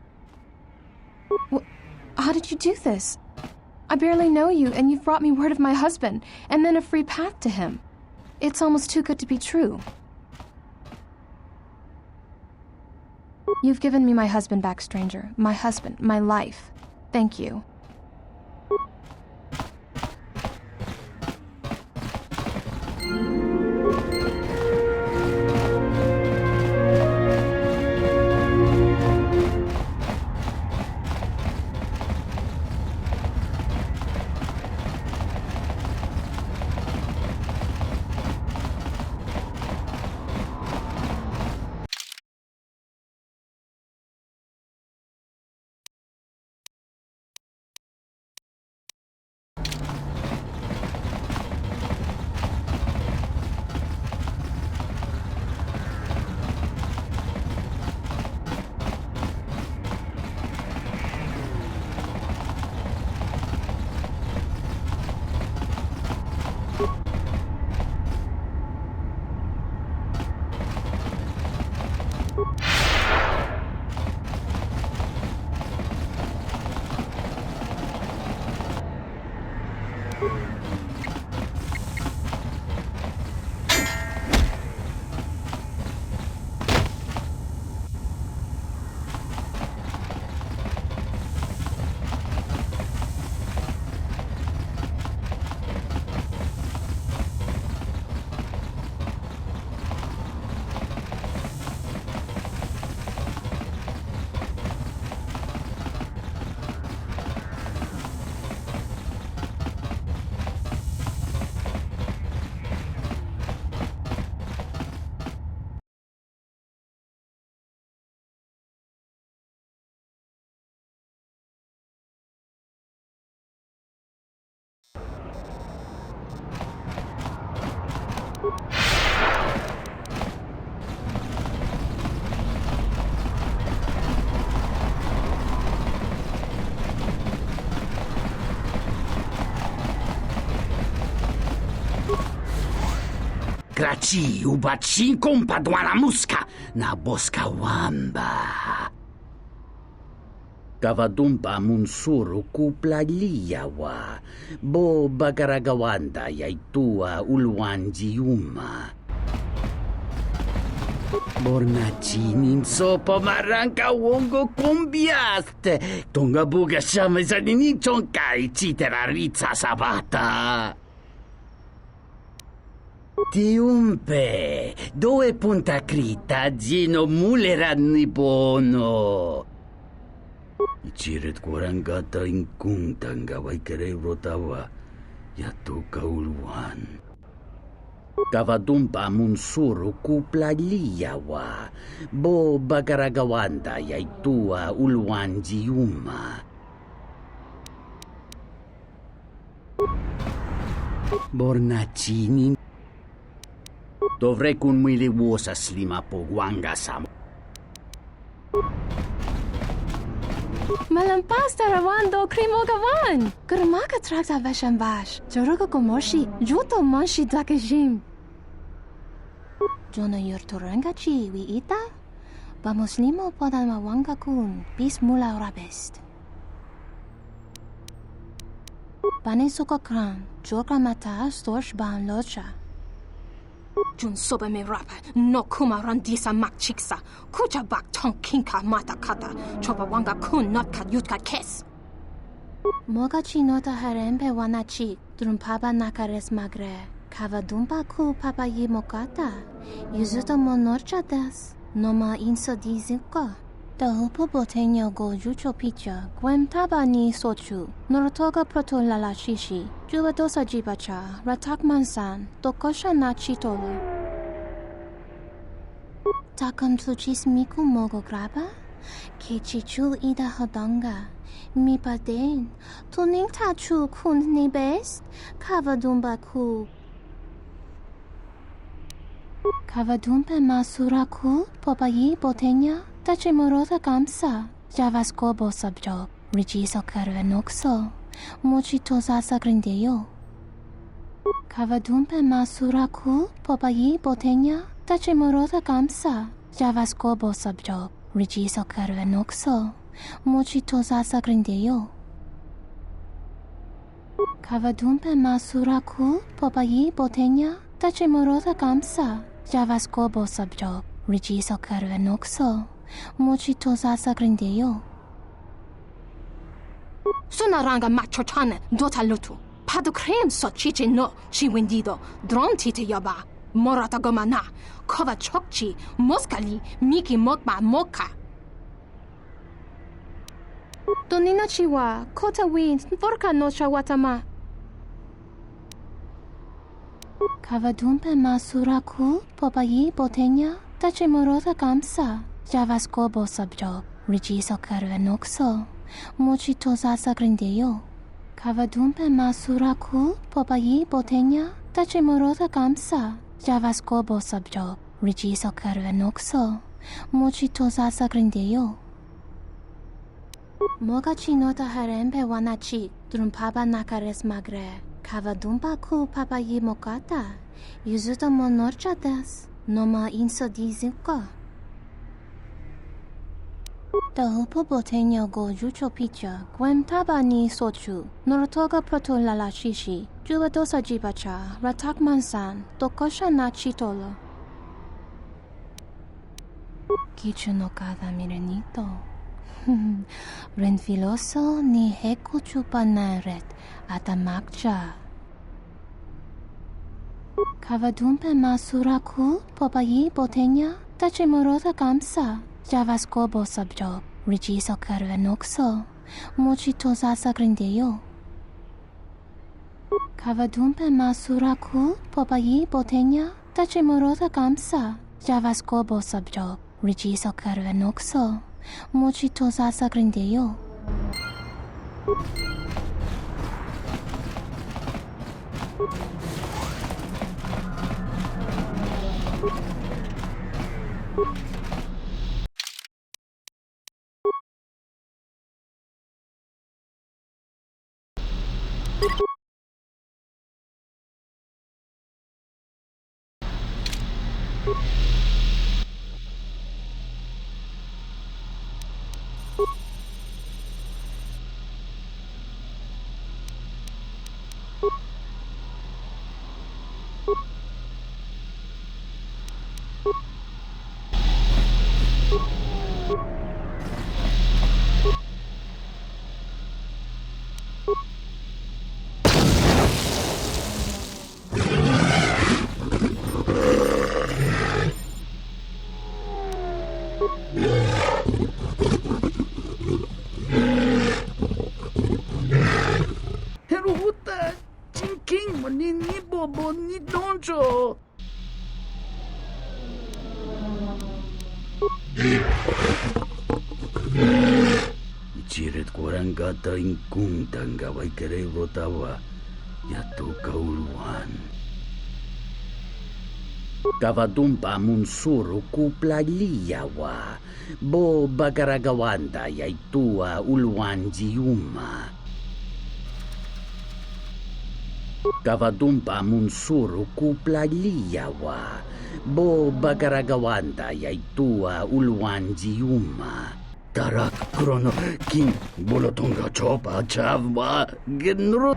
How did you do this? I barely know you, and you've brought me word of my husband, and then a free path to him. It's almost too good to be true. You've given me my husband back, stranger. My husband, my life. Thank you. Rachi ubachi kompadwana muska na boska wamba. Kavadumpa munsuru kuplaliyawa, bo bagaragawanda yaitua ulwanjiuma. Bornachinin sopa maranka wongo kumbiaste, tonga buga shama zanini chonkai chiteraritza sabata. Tiumpe, dove punta crita gino muleranni bono. Ichiret kurangata inkuntanga waikere rotawa, yato kauluan. Kavadumpa munsuru kuplaliyawa, bo bagaragawanda yaitua ulwanjiuma. Bornachinin dovrei kun mili vuosa slima po wangasam. Malampas tarawando krimogawan. Kurmaka trakta vashambash. Joruga komoshi. Juto monshi dakajim. Jono yurturanga chi wi ita. Vamos limo podama wanga kun. Bis mula rabest. Pane sokokran. Jorka mata storch ban locha. Jun soba me rapa, no kuma randisa mak chiksa, kucha bak tong kinka mata kata, chopa wanga kun not kat yutka kes. Moga chi nota harempe wana chi, drum papa nakares magre, kavadumpa ku papa yi mokata, yuzuta monorcha das, noma inso dizinka. Da hupo botenyo go jucho picha, gwem taba ni sochu, norotoga proto lala shishi, juba dosa jibacha, ratak mansan, dokosha na chitolo. Takam tuchis miku mogo graba, ke chichul ida hodanga, mi paden, tuning tachu kun nebes, kavadumba ku. Kavadumpa masura ku, popayi botenya, tache morota kamsa, javaskobo sabjo, rigiso karvenokso, mochi tosasa grindeyo. Kavadumpe masura ku, popayi botenya, tache morota kamsa, javaskobo sabjo, rigiso karvenokso, mochi tosasa grindeyo. Kavadumpe masura ku, popayi botenya, tache morota kamsa, javaskobo sabjo, rigiso karvenokso, mochi tosasa grindeyo. Sunaranga machochane dota lutu. Padu krem so chiche no chi wendido. Drom tite yoba. Morata gomana. Kova chokchi. Moskali. Miki mokba moka. Donina chiwa, kota win, vorka nocha watama. Kavadumpe masura ku, popayi botenya, tache morota kamsa, javaskobo sabjo, rigiso karvenokso, mochi tosasa grindeyo. Kavadumpe masura ku, popayi botenya, tache morota kamsa, javaskobo sabjo, rigiso karvenokso, mochi tosasa grindeyo. Moga chinota harempe wanachi, drum papa nakares magre. Kavadumpa ku papayi mokata, yuzuta monorcha das, noma inso dizinka. Da hupo botenyo go jucho picha, gwem taba ni sochu, norotoga proto lala shishi, juba dosa jibacha, ratak mansan, dokosha na chitolo. Kichu no kada mirenito. Renfiloso ni heku chupanaret atamakcha. Kavadumpe masura ku, popayi botenya, tache morota kamsa, javaskobo sabjo, rigiso karvenokso, mochi tosasa grindeyo. Kavadumpe masura ku, popayi botenya, tache morota kamsa, javaskobo sabjo, rigiso karvenokso, mochi tosasa grindeyo. Ichiret korangata ingkung tanggaway kerevo tawa. Yato kauluan. Kavadumpa munsuro kupla liyawa. Bo bagaragawanda yaitua uluan jiuma. Kavadumpa munsuro kupla liyawa. Bo bagaragawanda yaitua uluan jiuma. Tarak krono king bolotonga chopa chavwa genro.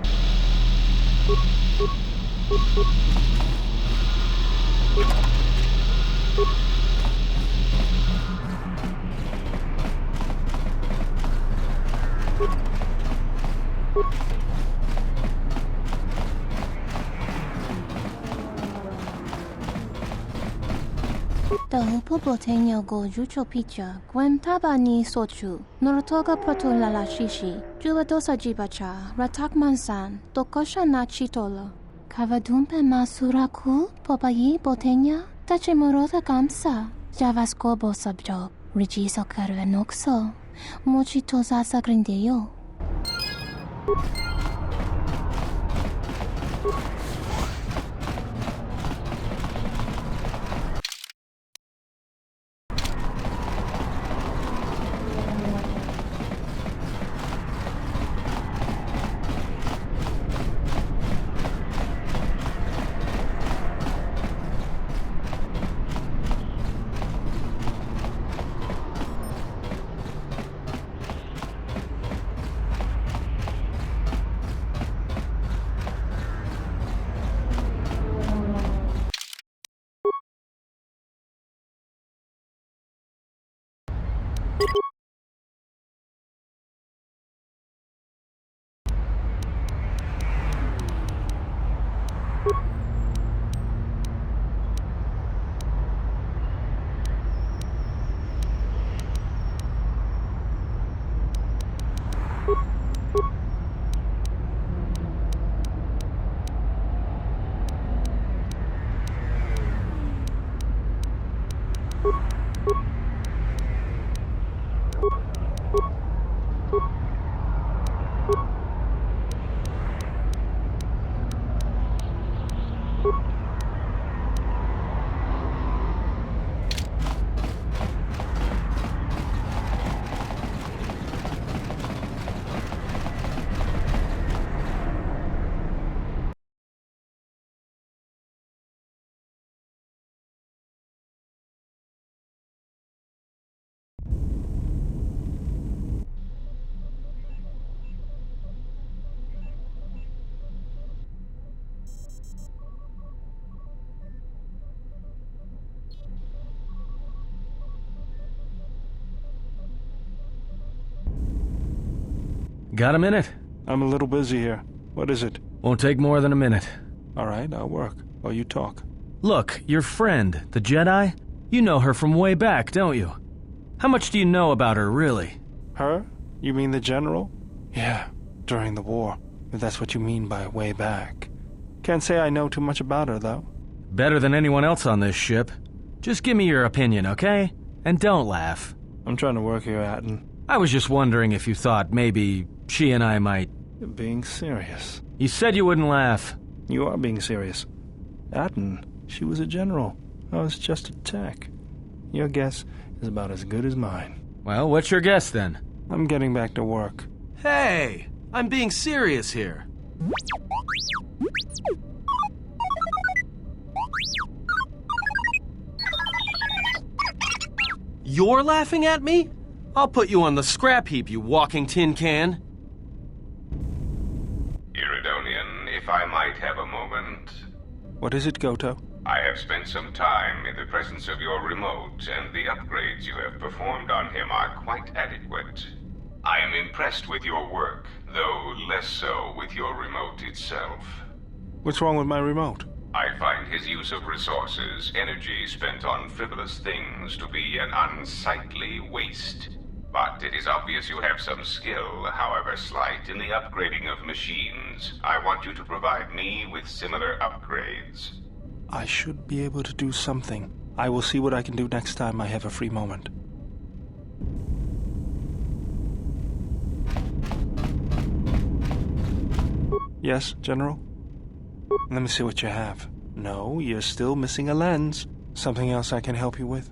The Popotenyo go Jucho Picha, Gwem Tabani Sochu, Norotoga Proto Lala Shishi, Juvadosa Jibacha, Ratak Mansan, Tokosha na Chitolo. Kavadumpe Masuraku, Popayi Botenya, Tachimurota Kamsa, Javaskobo Subjob, Rigiso Karvenoxo, Mochitosa Sagrindeyo. Got a minute? I'm a little busy here. What is it? Won't take more than a minute. All right, I'll work. While you talk. Look, your friend, the Jedi, you know her from way back, don't you? How much do you know about her, really? Her? You mean the general? Yeah, during the war. If that's what you mean by way back. Can't say I know too much about her, though. Better than anyone else on this ship. Just give me your opinion, okay? And don't laugh. I'm trying to work here, Atten. I was just wondering if you thought maybe she and I might... You're being serious. You said you wouldn't laugh. You are being serious. Atten, she was a general. I was just a tech. Your guess is about as good as mine. Well, what's your guess, then? I'm getting back to work. Hey! I'm being serious here. You're laughing at me? I'll put you on the scrap heap, you walking tin can. Iridonian, if I might have a moment. What is it, Goto? I have spent some time in the presence of your remote, and the upgrades you have performed on him are quite adequate. I am impressed with your work, though less so with your remote itself. What's wrong with my remote? I find his use of resources, energy spent on frivolous things, to be an unsightly waste. But it is obvious you have some skill, however slight, in the upgrading of machines. I want you to provide me with similar upgrades. I should be able to do something. I will see what I can do next time I have a free moment. Yes, General? Let me see what you have. No, you're still missing a lens. Something else I can help you with?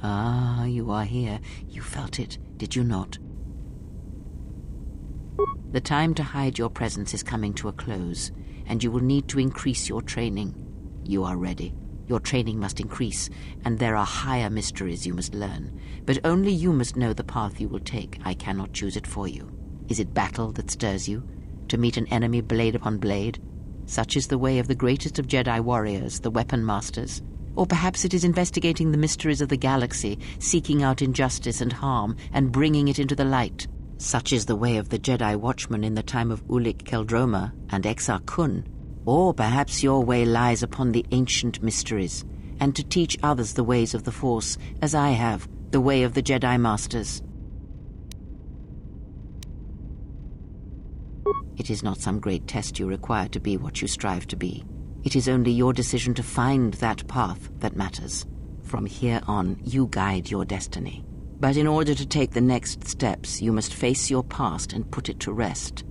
Ah, you are here. You felt it, did you not? The time to hide your presence is coming to a close, and you will need to increase your training. You are ready. Your training must increase, and there are higher mysteries you must learn. But only you must know the path you will take. I cannot choose it for you. Is it battle that stirs you? To meet an enemy blade upon blade? Such is the way of the greatest of Jedi warriors, the weapon masters. Or perhaps it is investigating the mysteries of the galaxy, seeking out injustice and harm, and bringing it into the light. Such is the way of the Jedi Watchman in the time of Ulic Qel-Droma and Exar Kun. Or perhaps your way lies upon the ancient mysteries, and to teach others the ways of the Force, as I have, the way of the Jedi Masters. It is not some great test you require to be what you strive to be. It is only your decision to find that path that matters. From here on, you guide your destiny. But in order to take the next steps, you must face your past and put it to rest.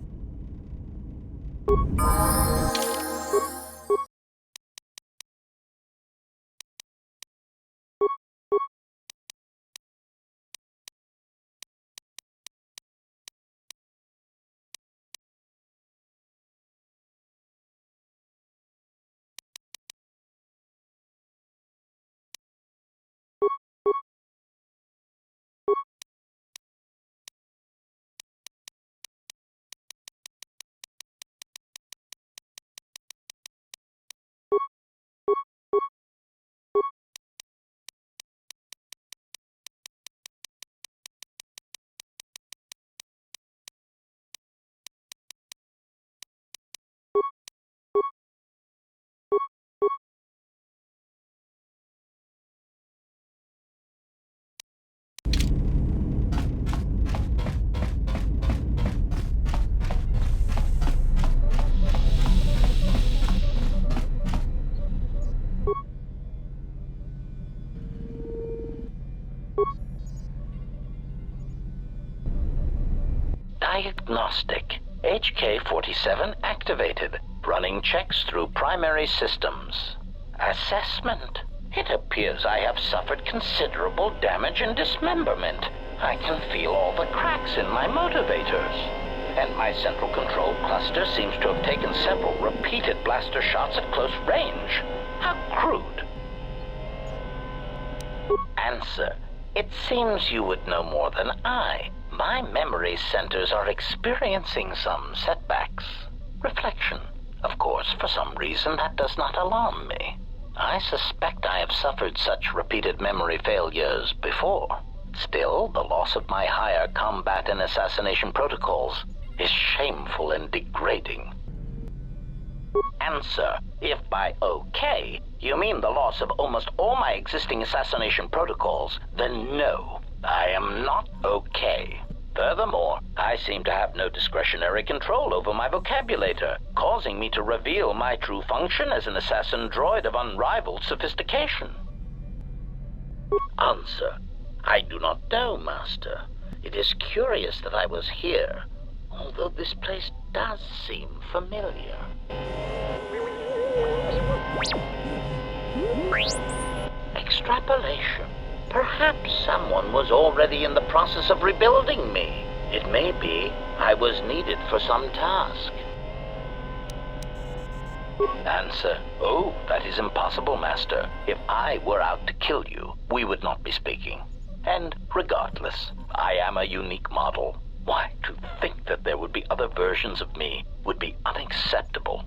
Diagnostic. HK-47 activated. Running checks through primary systems. Assessment. It appears I have suffered considerable damage and dismemberment. I can feel all the cracks in my motivators. And my central control cluster seems to have taken several repeated blaster shots at close range. How crude. Answer. It seems you would know more than I. My memory centers are experiencing some setbacks. Reflection. Of course, for some reason that does not alarm me. I suspect I have suffered such repeated memory failures before. Still, the loss of my higher combat and assassination protocols is shameful and degrading. Answer. If by okay, you mean the loss of almost all my existing assassination protocols, then no, I am not okay. Furthermore, I seem to have no discretionary control over my vocabulator, causing me to reveal my true function as an assassin droid of unrivaled sophistication. Answer. I do not know, Master. It is curious that I was here, although this place does seem familiar. Extrapolation. Perhaps someone was already in the process of rebuilding me. It may be I was needed for some task. Answer, oh, that is impossible, Master. If I were out to kill you, we would not be speaking. And regardless, I am a unique model. Why, to think that there would be other versions of me would be unacceptable.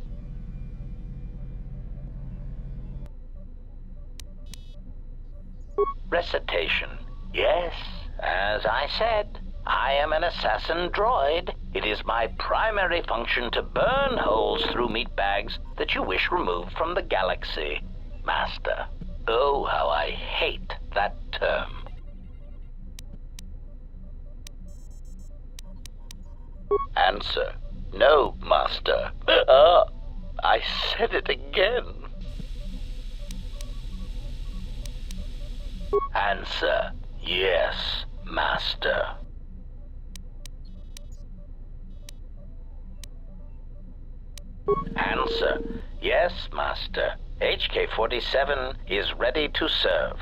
Recitation. Yes, as I said, I am an assassin droid. It is my primary function to burn holes through meat bags that you wish removed from the galaxy, Master. Oh, how I hate that term. Answer. No, Master. I said it again. Answer. Yes, Master. Answer. Yes, Master. HK-47 is ready to serve.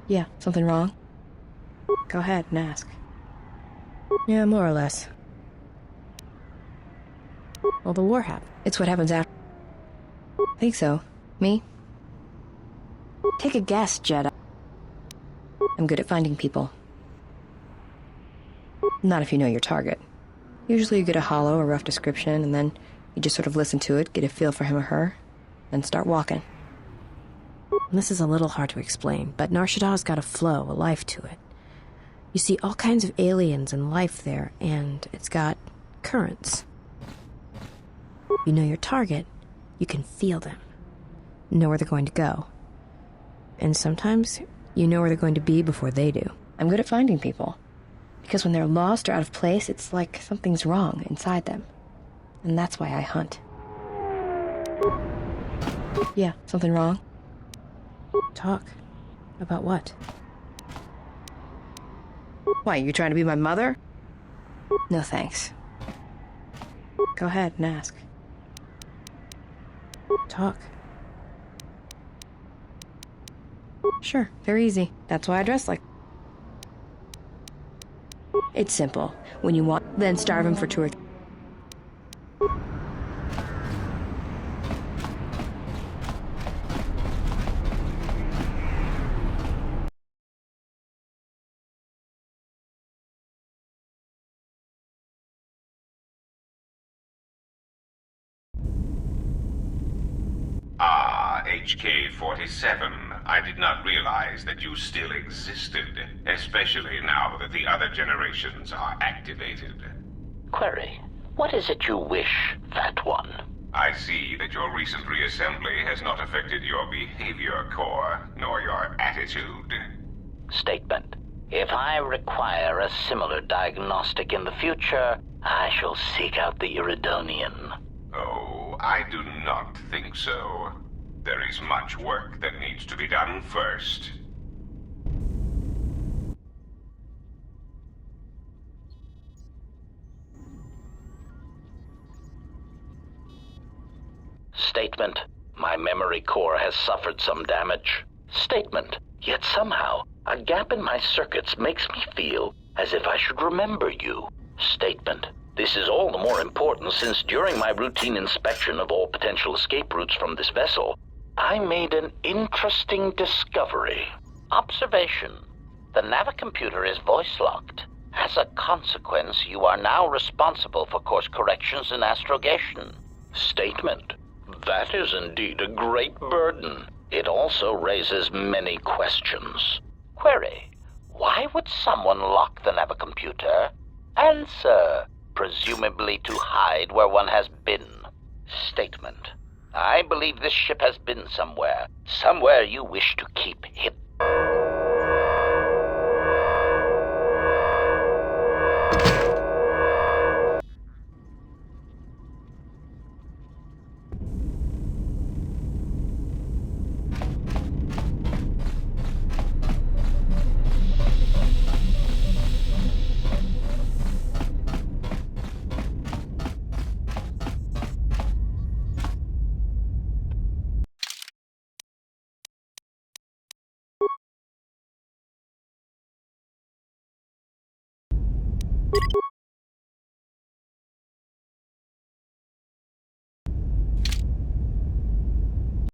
Yeah, something wrong? Go ahead and ask. Yeah, more or less. Well, the war happened. It's what happens after. Think so. Me? Take a guess, Jedi. I'm good at finding people. Not if you know your target. Usually you get a hollow or rough description, and then you just sort of listen to it, get a feel for him or her, and start walking. And this is a little hard to explain, but Nar Shaddah's got a flow, a life to it. You see all kinds of aliens and life there, and it's got currents. You know your target, you can feel them. Know where they're going to go. And sometimes, you know where they're going to be before they do. I'm good at finding people. Because when they're lost or out of place, it's like something's wrong inside them. And that's why I hunt. Yeah, something wrong? Talk. About what? Why, you trying to be my mother? No thanks. Go ahead and ask. Talk. Sure, very easy. That's why I dress like... It's simple. When you want, then starve him for 2 or 3... HK-47, I did not realize that you still existed, especially now that the other generations are activated. Query, what is it you wish, Fat One? I see that your recent reassembly has not affected your behavior core, nor your attitude. Statement. If I require a similar diagnostic in the future, I shall seek out the Iridonian. Oh, I do not think so. There is much work that needs to be done first. Statement. My memory core has suffered some damage. Statement. Yet somehow, a gap in my circuits makes me feel as if I should remember you. Statement. This is all the more important since during my routine inspection of all potential escape routes from this vessel, I made an interesting discovery. Observation. The navicomputer is voice-locked. As a consequence, you are now responsible for course corrections and astrogation. Statement. That is indeed a great burden. It also raises many questions. Query. Why would someone lock the navicomputer? Answer. Presumably to hide where one has been. Statement. I believe this ship has been somewhere. Somewhere you wish to keep hidden.